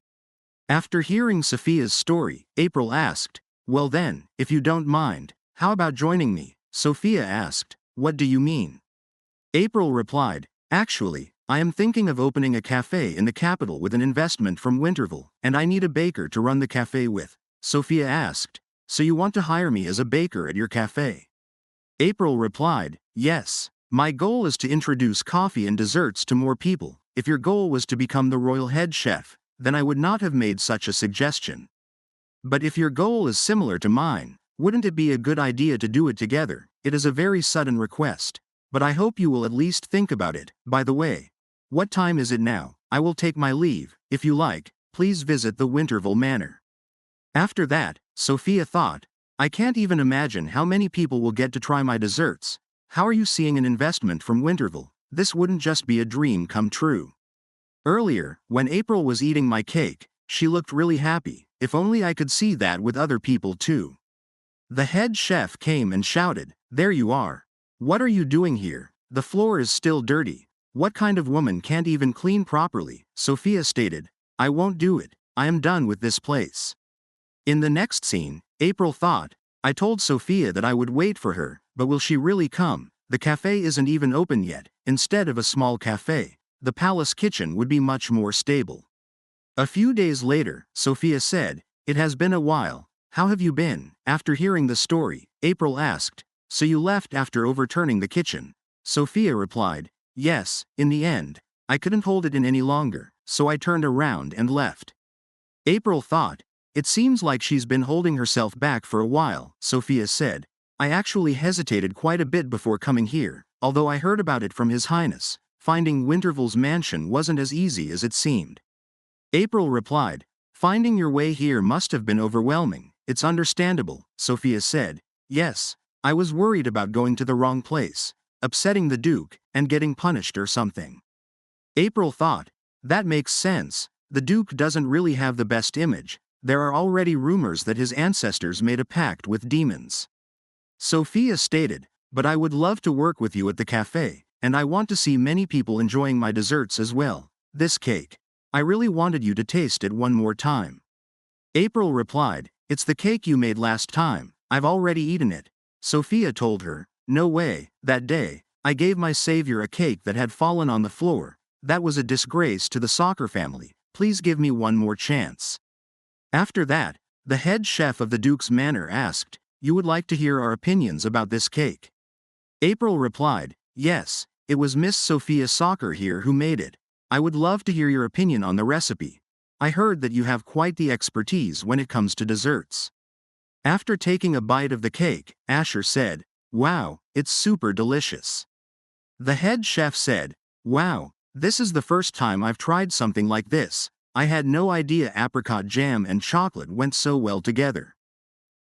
After hearing Sophia's story, April asked, well then, if you don't mind, how about joining me? Sophia asked, what do you mean? April replied, actually, I am thinking of opening a cafe in the capital with an investment from Winterville, and I need a baker to run the cafe with. Sophia asked, so you want to hire me as a baker at your cafe? April replied, yes. My goal is to introduce coffee and desserts to more people. If your goal was to become the royal head chef, then I would not have made such a suggestion. But if your goal is similar to mine, wouldn't it be a good idea to do it together? It is a very sudden request, but I hope you will at least think about it. By the way, what time is it now? I will take my leave. If you like, please visit the Winterville Manor. After that, Sophia thought, I can't even imagine how many people will get to try my desserts. How are you seeing an investment from Winterville? This wouldn't just be a dream come true. Earlier, when April was eating my cake, she looked really happy. If only I could see that with other people too. The head chef came and shouted, there you are. What are you doing here? The floor is still dirty. What kind of woman can't even clean properly? Sophia stated, I won't do it. I am done with this place. In the next scene, April thought, I told Sophia that I would wait for her, but will she really come? The cafe isn't even open yet. Instead of a small cafe, the palace kitchen would be much more stable. A few days later, Sophia said, it has been a while. How have you been? After hearing the story, April asked, so you left after overturning the kitchen? Sophia replied. Yes, in the end. I couldn't hold it in any longer, so I turned around and left. April thought. It seems like she's been holding herself back for a while, Sophia said. I actually hesitated quite a bit before coming here, although I heard about it from His Highness. Finding Winterville's mansion wasn't as easy as it seemed. April replied. Finding your way here must have been overwhelming. It's understandable, Sophia said. Yes, I was worried about going to the wrong place, upsetting the Duke, and getting punished or something. April thought. That makes sense. The Duke doesn't really have the best image. There are already rumors that his ancestors made a pact with demons. Sophia stated. But I would love to work with you at the cafe, and I want to see many people enjoying my desserts as well. This cake. I really wanted you to taste it one more time. April replied. It's the cake you made last time. I've already eaten it. Sophia told her. No way. That day, I gave my savior a cake that had fallen on the floor. That was a disgrace to the soccer family. Please give me one more chance. After that, the head chef of the Duke's manor asked, You would like to hear our opinions about this cake? April replied, Yes, it was Miss Sophia Soccer here who made it. I would love to hear your opinion on the recipe. I heard that you have quite the expertise when it comes to desserts. After taking a bite of the cake, Asher said, Wow, it's super delicious. The head chef said, Wow, this is the first time I've tried something like this. I had no idea apricot jam and chocolate went so well together.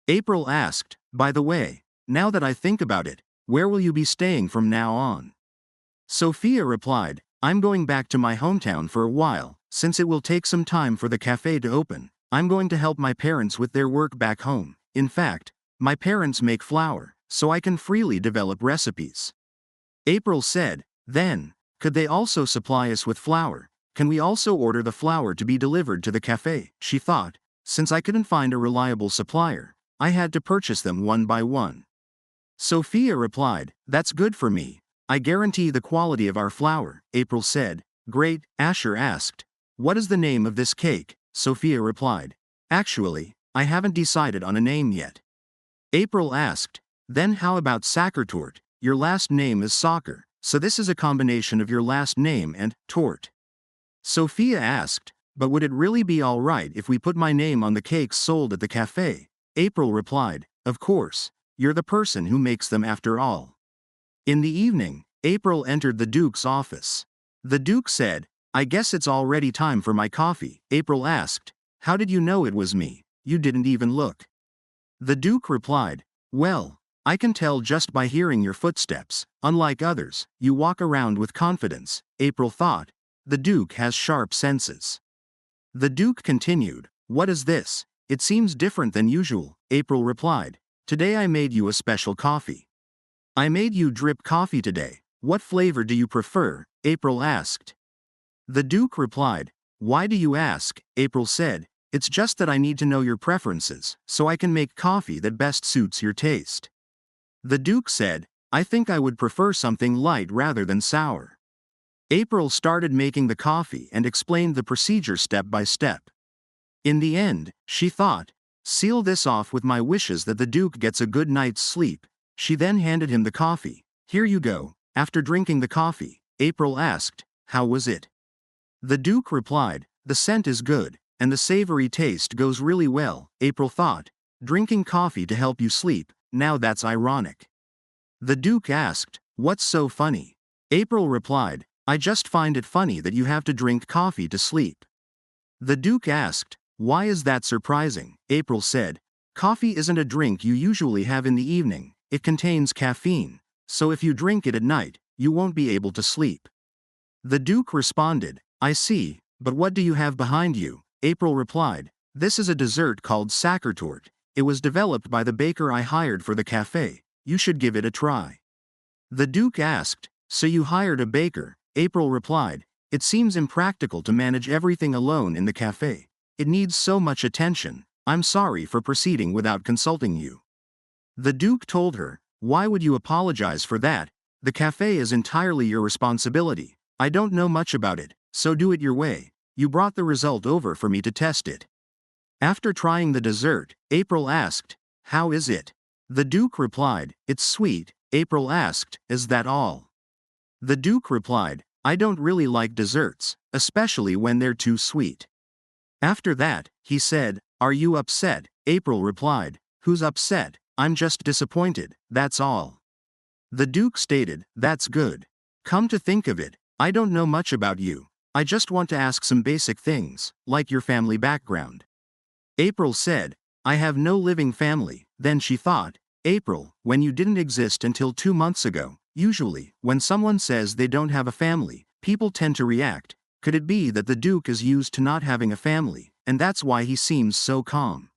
April asked, By the way, now that I think about it, where will you be staying from now on? Sophia replied, I'm going back to my hometown for a while, since it will take some time for the cafe to open. I'm going to help my parents with their work back home. In fact, my parents make flour, so I can freely develop recipes. April said, Then, could they also supply us with flour? Can we also order the flour to be delivered to the cafe? She thought. Since I couldn't find a reliable supplier, I had to purchase them one by one. Sophia replied, That's good for me. I guarantee the quality of our flour, April said. Great, Asher asked. What is the name of this cake? Sophia replied. Actually, I haven't decided on a name yet. April asked. Then how about Sackertort? Your last name is Soccer, so this is a combination of your last name and Tort. Sophia asked, But would it really be all right if we put my name on the cakes sold at the cafe? April replied, Of course, you're the person who makes them after all. In the evening, April entered the Duke's office. The Duke said, I guess it's already time for my coffee. April asked, How did you know it was me? You didn't even look. The Duke replied, Well, I can tell just by hearing your footsteps. Unlike others, you walk around with confidence. April thought. The Duke has sharp senses. The Duke continued, What is this? It seems different than usual. April replied, Today I made you a special coffee. I made you drip coffee today. What flavor do you prefer? April asked. The Duke replied, Why do you ask? April said, It's just that I need to know your preferences, so I can make coffee that best suits your taste. The Duke said, I think I would prefer something light rather than sour. April started making the coffee and explained the procedure step by step. In the end, she thought, Seal this off with my wishes that the Duke gets a good night's sleep. She then handed him the coffee. Here you go. After drinking the coffee, April asked, How was it? The Duke replied, The scent is good, and the savory taste goes really well. April thought, Drinking coffee to help you sleep, now that's ironic. The Duke asked, What's so funny? April replied, I just find it funny that you have to drink coffee to sleep. The Duke asked, Why is that surprising? April said, Coffee isn't a drink you usually have in the evening. It contains caffeine, so if you drink it at night, you won't be able to sleep. The Duke responded, I see, but what do you have behind you? April replied, This is a dessert called Sackertort. It was developed by the baker I hired for the cafe. You should give it a try. The Duke asked, So you hired a baker? April replied, It seems impractical to manage everything alone in the cafe. It needs so much attention. I'm sorry for proceeding without consulting you. The Duke told her, Why would you apologize for that? The cafe is entirely your responsibility. I don't know much about it, so do it your way. You brought the result over for me to test it. After trying the dessert, April asked, How is it? The Duke replied, It's sweet. April asked, Is that all? The Duke replied, I don't really like desserts, especially when they're too sweet. After that, he said, Are you upset? April replied, Who's upset? I'm just disappointed, that's all. The Duke stated, That's good. Come to think of it, I don't know much about you. I just want to ask some basic things, like your family background. April said, I have no living family. Then she thought, April, when you didn't exist until 2 months ago, usually, when someone says they don't have a family, people tend to react. Could it be that the Duke is used to not having a family, and that's why he seems so calm?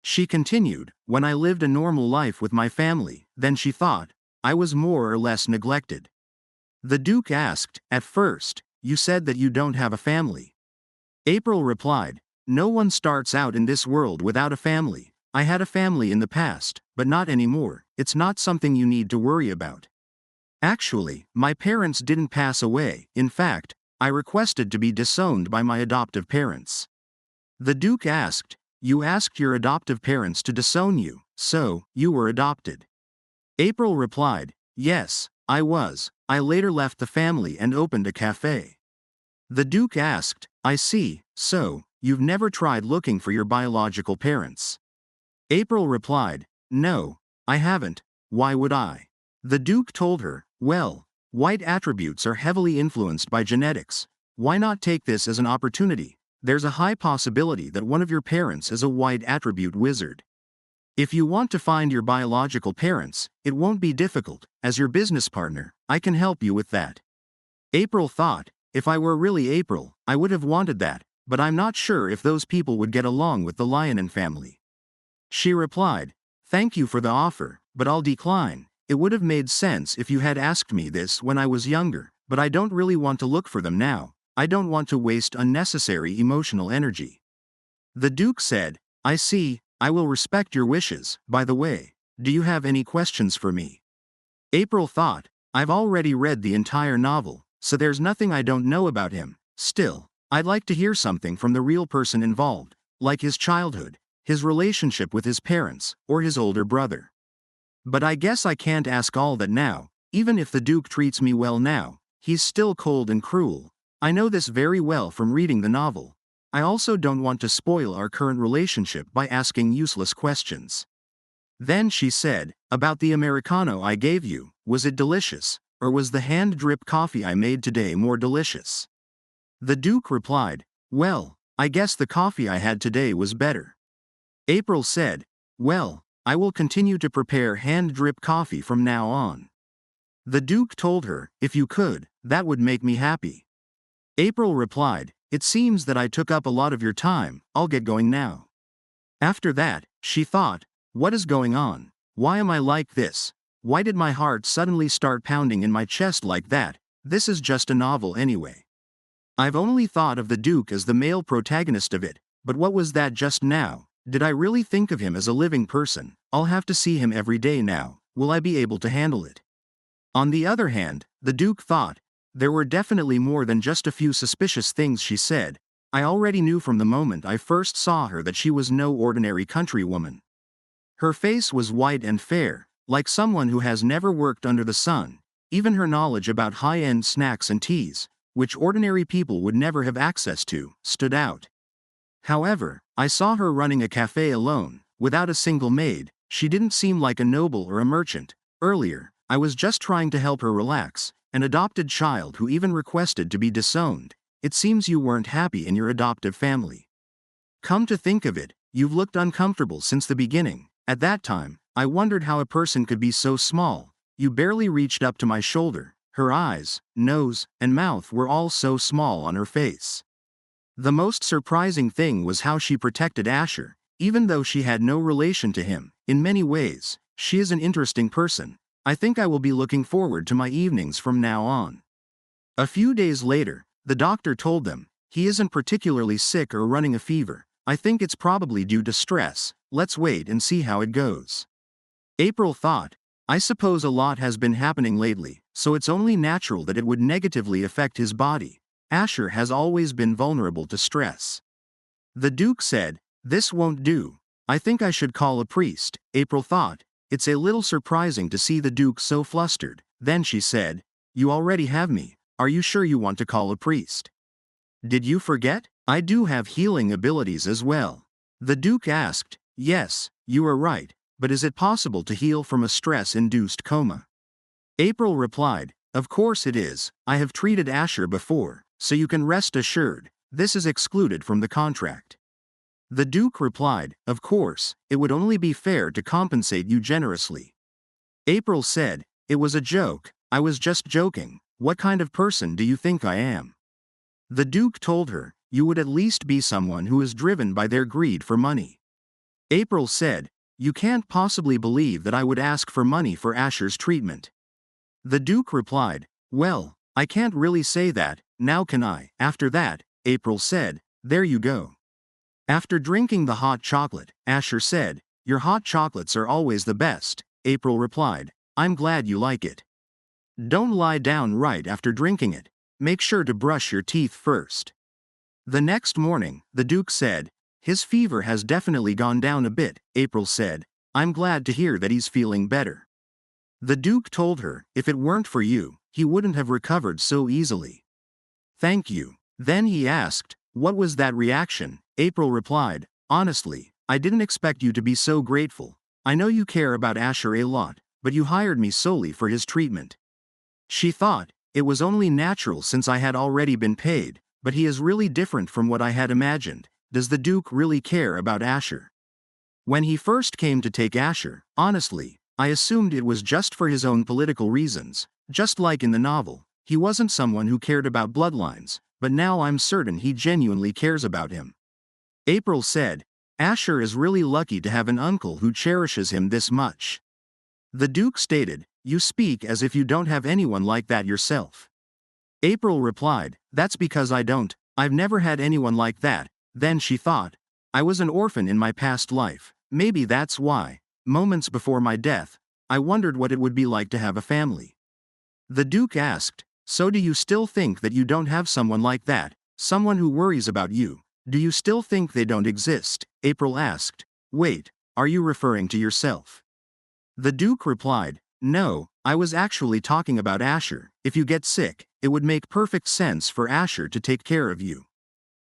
She continued, When I lived a normal life with my family, then she thought, I was more or less neglected. The Duke asked, At first, you said that you don't have a family. April replied, No one starts out in this world without a family. I had a family in the past, but not anymore. It's not something you need to worry about. Actually, my parents didn't pass away. In fact, I requested to be disowned by my adoptive parents. The Duke asked, You asked your adoptive parents to disown you, so you were adopted? April replied, Yes, I was. I later left the family and opened a cafe. The Duke asked, I see, so, you've never tried looking for your biological parents? April replied, No, I haven't. Why would I? The Duke told her, Well, white attributes are heavily influenced by genetics. Why not take this as an opportunity? There's a high possibility that one of your parents is a white attribute wizard. If you want to find your biological parents, it won't be difficult. As your business partner, I can help you with that. April thought, If I were really April, I would have wanted that, but I'm not sure if those people would get along with the Lionin family. She replied, Thank you for the offer, but I'll decline. It would have made sense if you had asked me this when I was younger, but I don't really want to look for them now. I don't want to waste unnecessary emotional energy. The Duke said, I see, I will respect your wishes. By the way, do you have any questions for me? April thought, I've already read the entire novel, so there's nothing I don't know about him. Still, I'd like to hear something from the real person involved, like his childhood, his relationship with his parents, or his older brother. But I guess I can't ask all that now. Even if the Duke treats me well now, he's still cold and cruel. I know this very well from reading the novel. I also don't want to spoil our current relationship by asking useless questions. Then she said, About the Americano I gave you, was it delicious, or was the hand-drip coffee I made today more delicious? The Duke replied, Well, I guess the coffee I had today was better. April said, Well, I will continue to prepare hand-drip coffee from now on. The Duke told her, If you could, that would make me happy. April replied, It seems that I took up a lot of your time. I'll get going now. After that, she thought, What is going on? Why am I like this? Why did my heart suddenly start pounding in my chest like that? This is just a novel anyway. I've only thought of the Duke as the male protagonist of it, but what was that just now? Did I really think of him as a living person? I'll have to see him every day now. Will I be able to handle it? On the other hand, the Duke thought, There were definitely more than just a few suspicious things she said. I already knew from the moment I first saw her that she was no ordinary countrywoman. Her face was white and fair, like someone who has never worked under the sun. Even her knowledge about high-end snacks and teas, which ordinary people would never have access to, stood out. However, I saw her running a cafe alone, without a single maid. She didn't seem like a noble or a merchant. Earlier, I was just trying to help her relax, an adopted child who even requested to be disowned. It seems you weren't happy in your adoptive family. Come to think of it, you've looked uncomfortable since the beginning. At that time, I wondered how a person could be so small. You barely reached up to my shoulder. Her eyes, nose, and mouth were all so small on her face. The most surprising thing was how she protected Asher, even though she had no relation to him. In many ways, she is an interesting person. I think I will be looking forward to my evenings from now on. A few days later, the doctor told them, He isn't particularly sick or running a fever. I think it's probably due to stress. Let's wait and see how it goes. April thought, I suppose a lot has been happening lately, so it's only natural that it would negatively affect his body. Asher has always been vulnerable to stress. The Duke said, This won't do. I think I should call a priest. April thought, It's a little surprising to see the Duke so flustered. Then she said, you already have me. Are you sure you want to call a priest? Did you forget? I do have healing abilities as well. The Duke asked. Yes, you are right, but is it possible to heal from a stress-induced coma? April replied, of course it is. I have treated Asher before, so you can rest assured, this is excluded from the contract. The Duke replied, of course, it would only be fair to compensate you generously. April said, it was a joke, I was just joking. What kind of person do you think I am? The Duke told her, you would at least be someone who is driven by their greed for money. April said, you can't possibly believe that I would ask for money for Asher's treatment. The Duke replied, well, I can't really say that, now can I? After that, April said, there you go. After drinking the hot chocolate, Asher said, your hot chocolates are always the best. April replied, I'm glad you like it. Don't lie down right after drinking it. Make sure to brush your teeth first. The next morning, the Duke said, his fever has definitely gone down a bit. April said, I'm glad to hear that he's feeling better. The Duke told her, if it weren't for you, he wouldn't have recovered so easily. Thank you. Then he asked, what was that reaction? April replied, honestly, I didn't expect you to be so grateful. I know you care about Asher a lot, but you hired me solely for his treatment. She thought, it was only natural since I had already been paid, but he is really different from what I had imagined. Does the Duke really care about Asher? When he first came to take Asher, honestly, I assumed it was just for his own political reasons. Just like in the novel, he wasn't someone who cared about bloodlines, but now I'm certain he genuinely cares about him. April said, Asher is really lucky to have an uncle who cherishes him this much. The Duke stated, you speak as if you don't have anyone like that yourself. April replied, that's because I don't. I've never had anyone like that. Then she thought, I was an orphan in my past life. Maybe that's why, moments before my death, I wondered what it would be like to have a family. The Duke asked, so do you still think that you don't have someone like that, someone who worries about you? Do you still think they don't exist? April asked, wait, are you referring to yourself? The Duke replied, no, I was actually talking about Asher. If you get sick, it would make perfect sense for Asher to take care of you.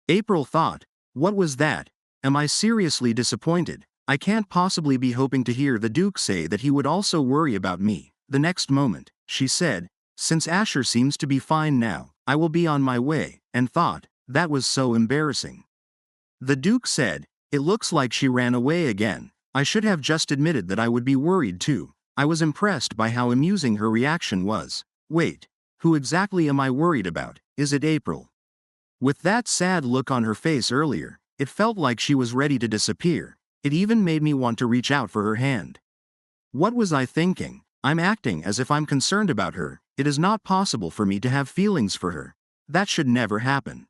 April thought, what was that? Am I seriously disappointed? I can't possibly be hoping to hear the Duke say that he would also worry about me. The next moment, she said, since Asher seems to be fine now, I will be on my way, and thought, that was so embarrassing. The Duke said, it looks like she ran away again. I should have just admitted that I would be worried too. I was impressed by how amusing her reaction was. Wait, who exactly am I worried about? Is it April? With that sad look on her face earlier, it felt like she was ready to disappear. It even made me want to reach out for her hand. What was I thinking? I'm acting as if I'm concerned about her. It is not possible for me to have feelings for her. That should never happen.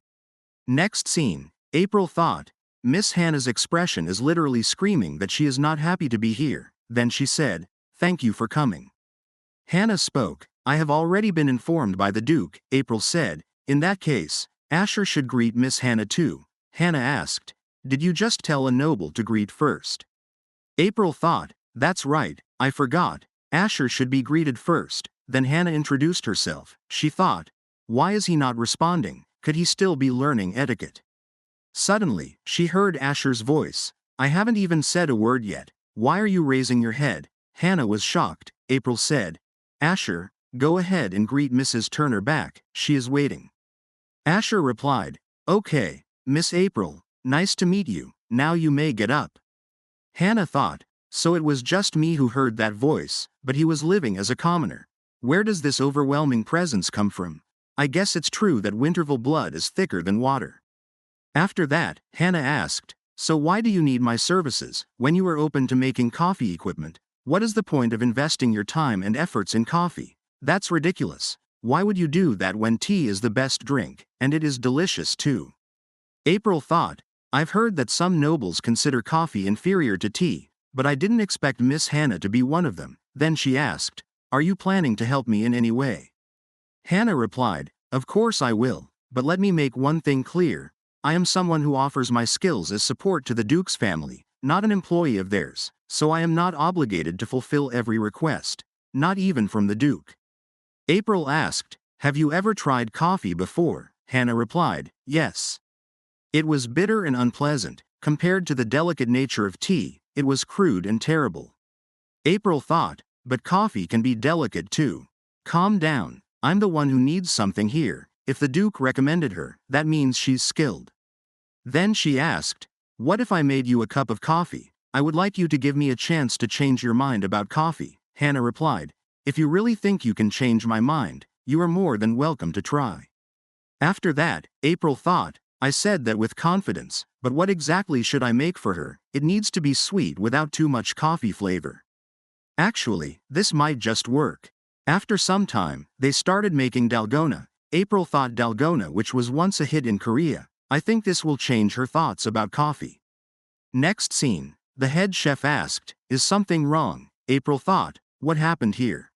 Next scene, April thought, Miss Hannah's expression is literally screaming that she is not happy to be here. Then she said, thank you for coming. Hannah spoke, I have already been informed by the Duke, April said. In that case, Asher should greet Miss Hannah too. Hannah asked, did you just tell a noble to greet first? April thought, that's right, I forgot. Asher should be greeted first. Then Hannah introduced herself. She thought, why is he not responding? Could he still be learning etiquette? Suddenly, she heard Asher's voice. I haven't even said a word yet. Why are you raising your head? Hannah was shocked. April said, Asher, go ahead and greet Mrs. Turner back. She is waiting. Asher replied, okay, Miss April, nice to meet you. Now you may get up. Hannah thought, so it was just me who heard that voice, but he was living as a commoner. Where does this overwhelming presence come from? I guess it's true that Winterville blood is thicker than water. After that, Hannah asked, so why do you need my services, when you are open to making coffee equipment? What is the point of investing your time and efforts in coffee? That's ridiculous. Why would you do that when tea is the best drink, and it is delicious too? April thought, I've heard that some nobles consider coffee inferior to tea, but I didn't expect Miss Hannah to be one of them. Then she asked, are you planning to help me in any way? Hannah replied, of course I will, but let me make one thing clear. I am someone who offers my skills as support to the Duke's family, not an employee of theirs, so I am not obligated to fulfill every request, not even from the Duke. April asked, "Have you ever tried coffee before?" Hannah replied, "Yes." It was bitter and unpleasant. Compared to the delicate nature of tea, it was crude and terrible. April thought, "But coffee can be delicate too." "Calm down, I'm the one who needs something here. If the Duke recommended her, that means she's skilled." Then she asked, "What if I made you a cup of coffee? I would like you to give me a chance to change your mind about coffee." Hannah replied, "If you really think you can change my mind, you are more than welcome to try." After that, April thought, "I said that with confidence, but what exactly should I make for her? It needs to be sweet without too much coffee flavor. Actually, this might just work." After some time, they started making dalgona. April thought dalgona, which was once a hit in Korea. "I think this will change her thoughts about coffee." Next scene, the head chef asked, "Is something wrong?" April thought, "What happened here?"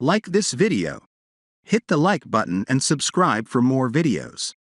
Like this video. Hit the like button and subscribe for more videos.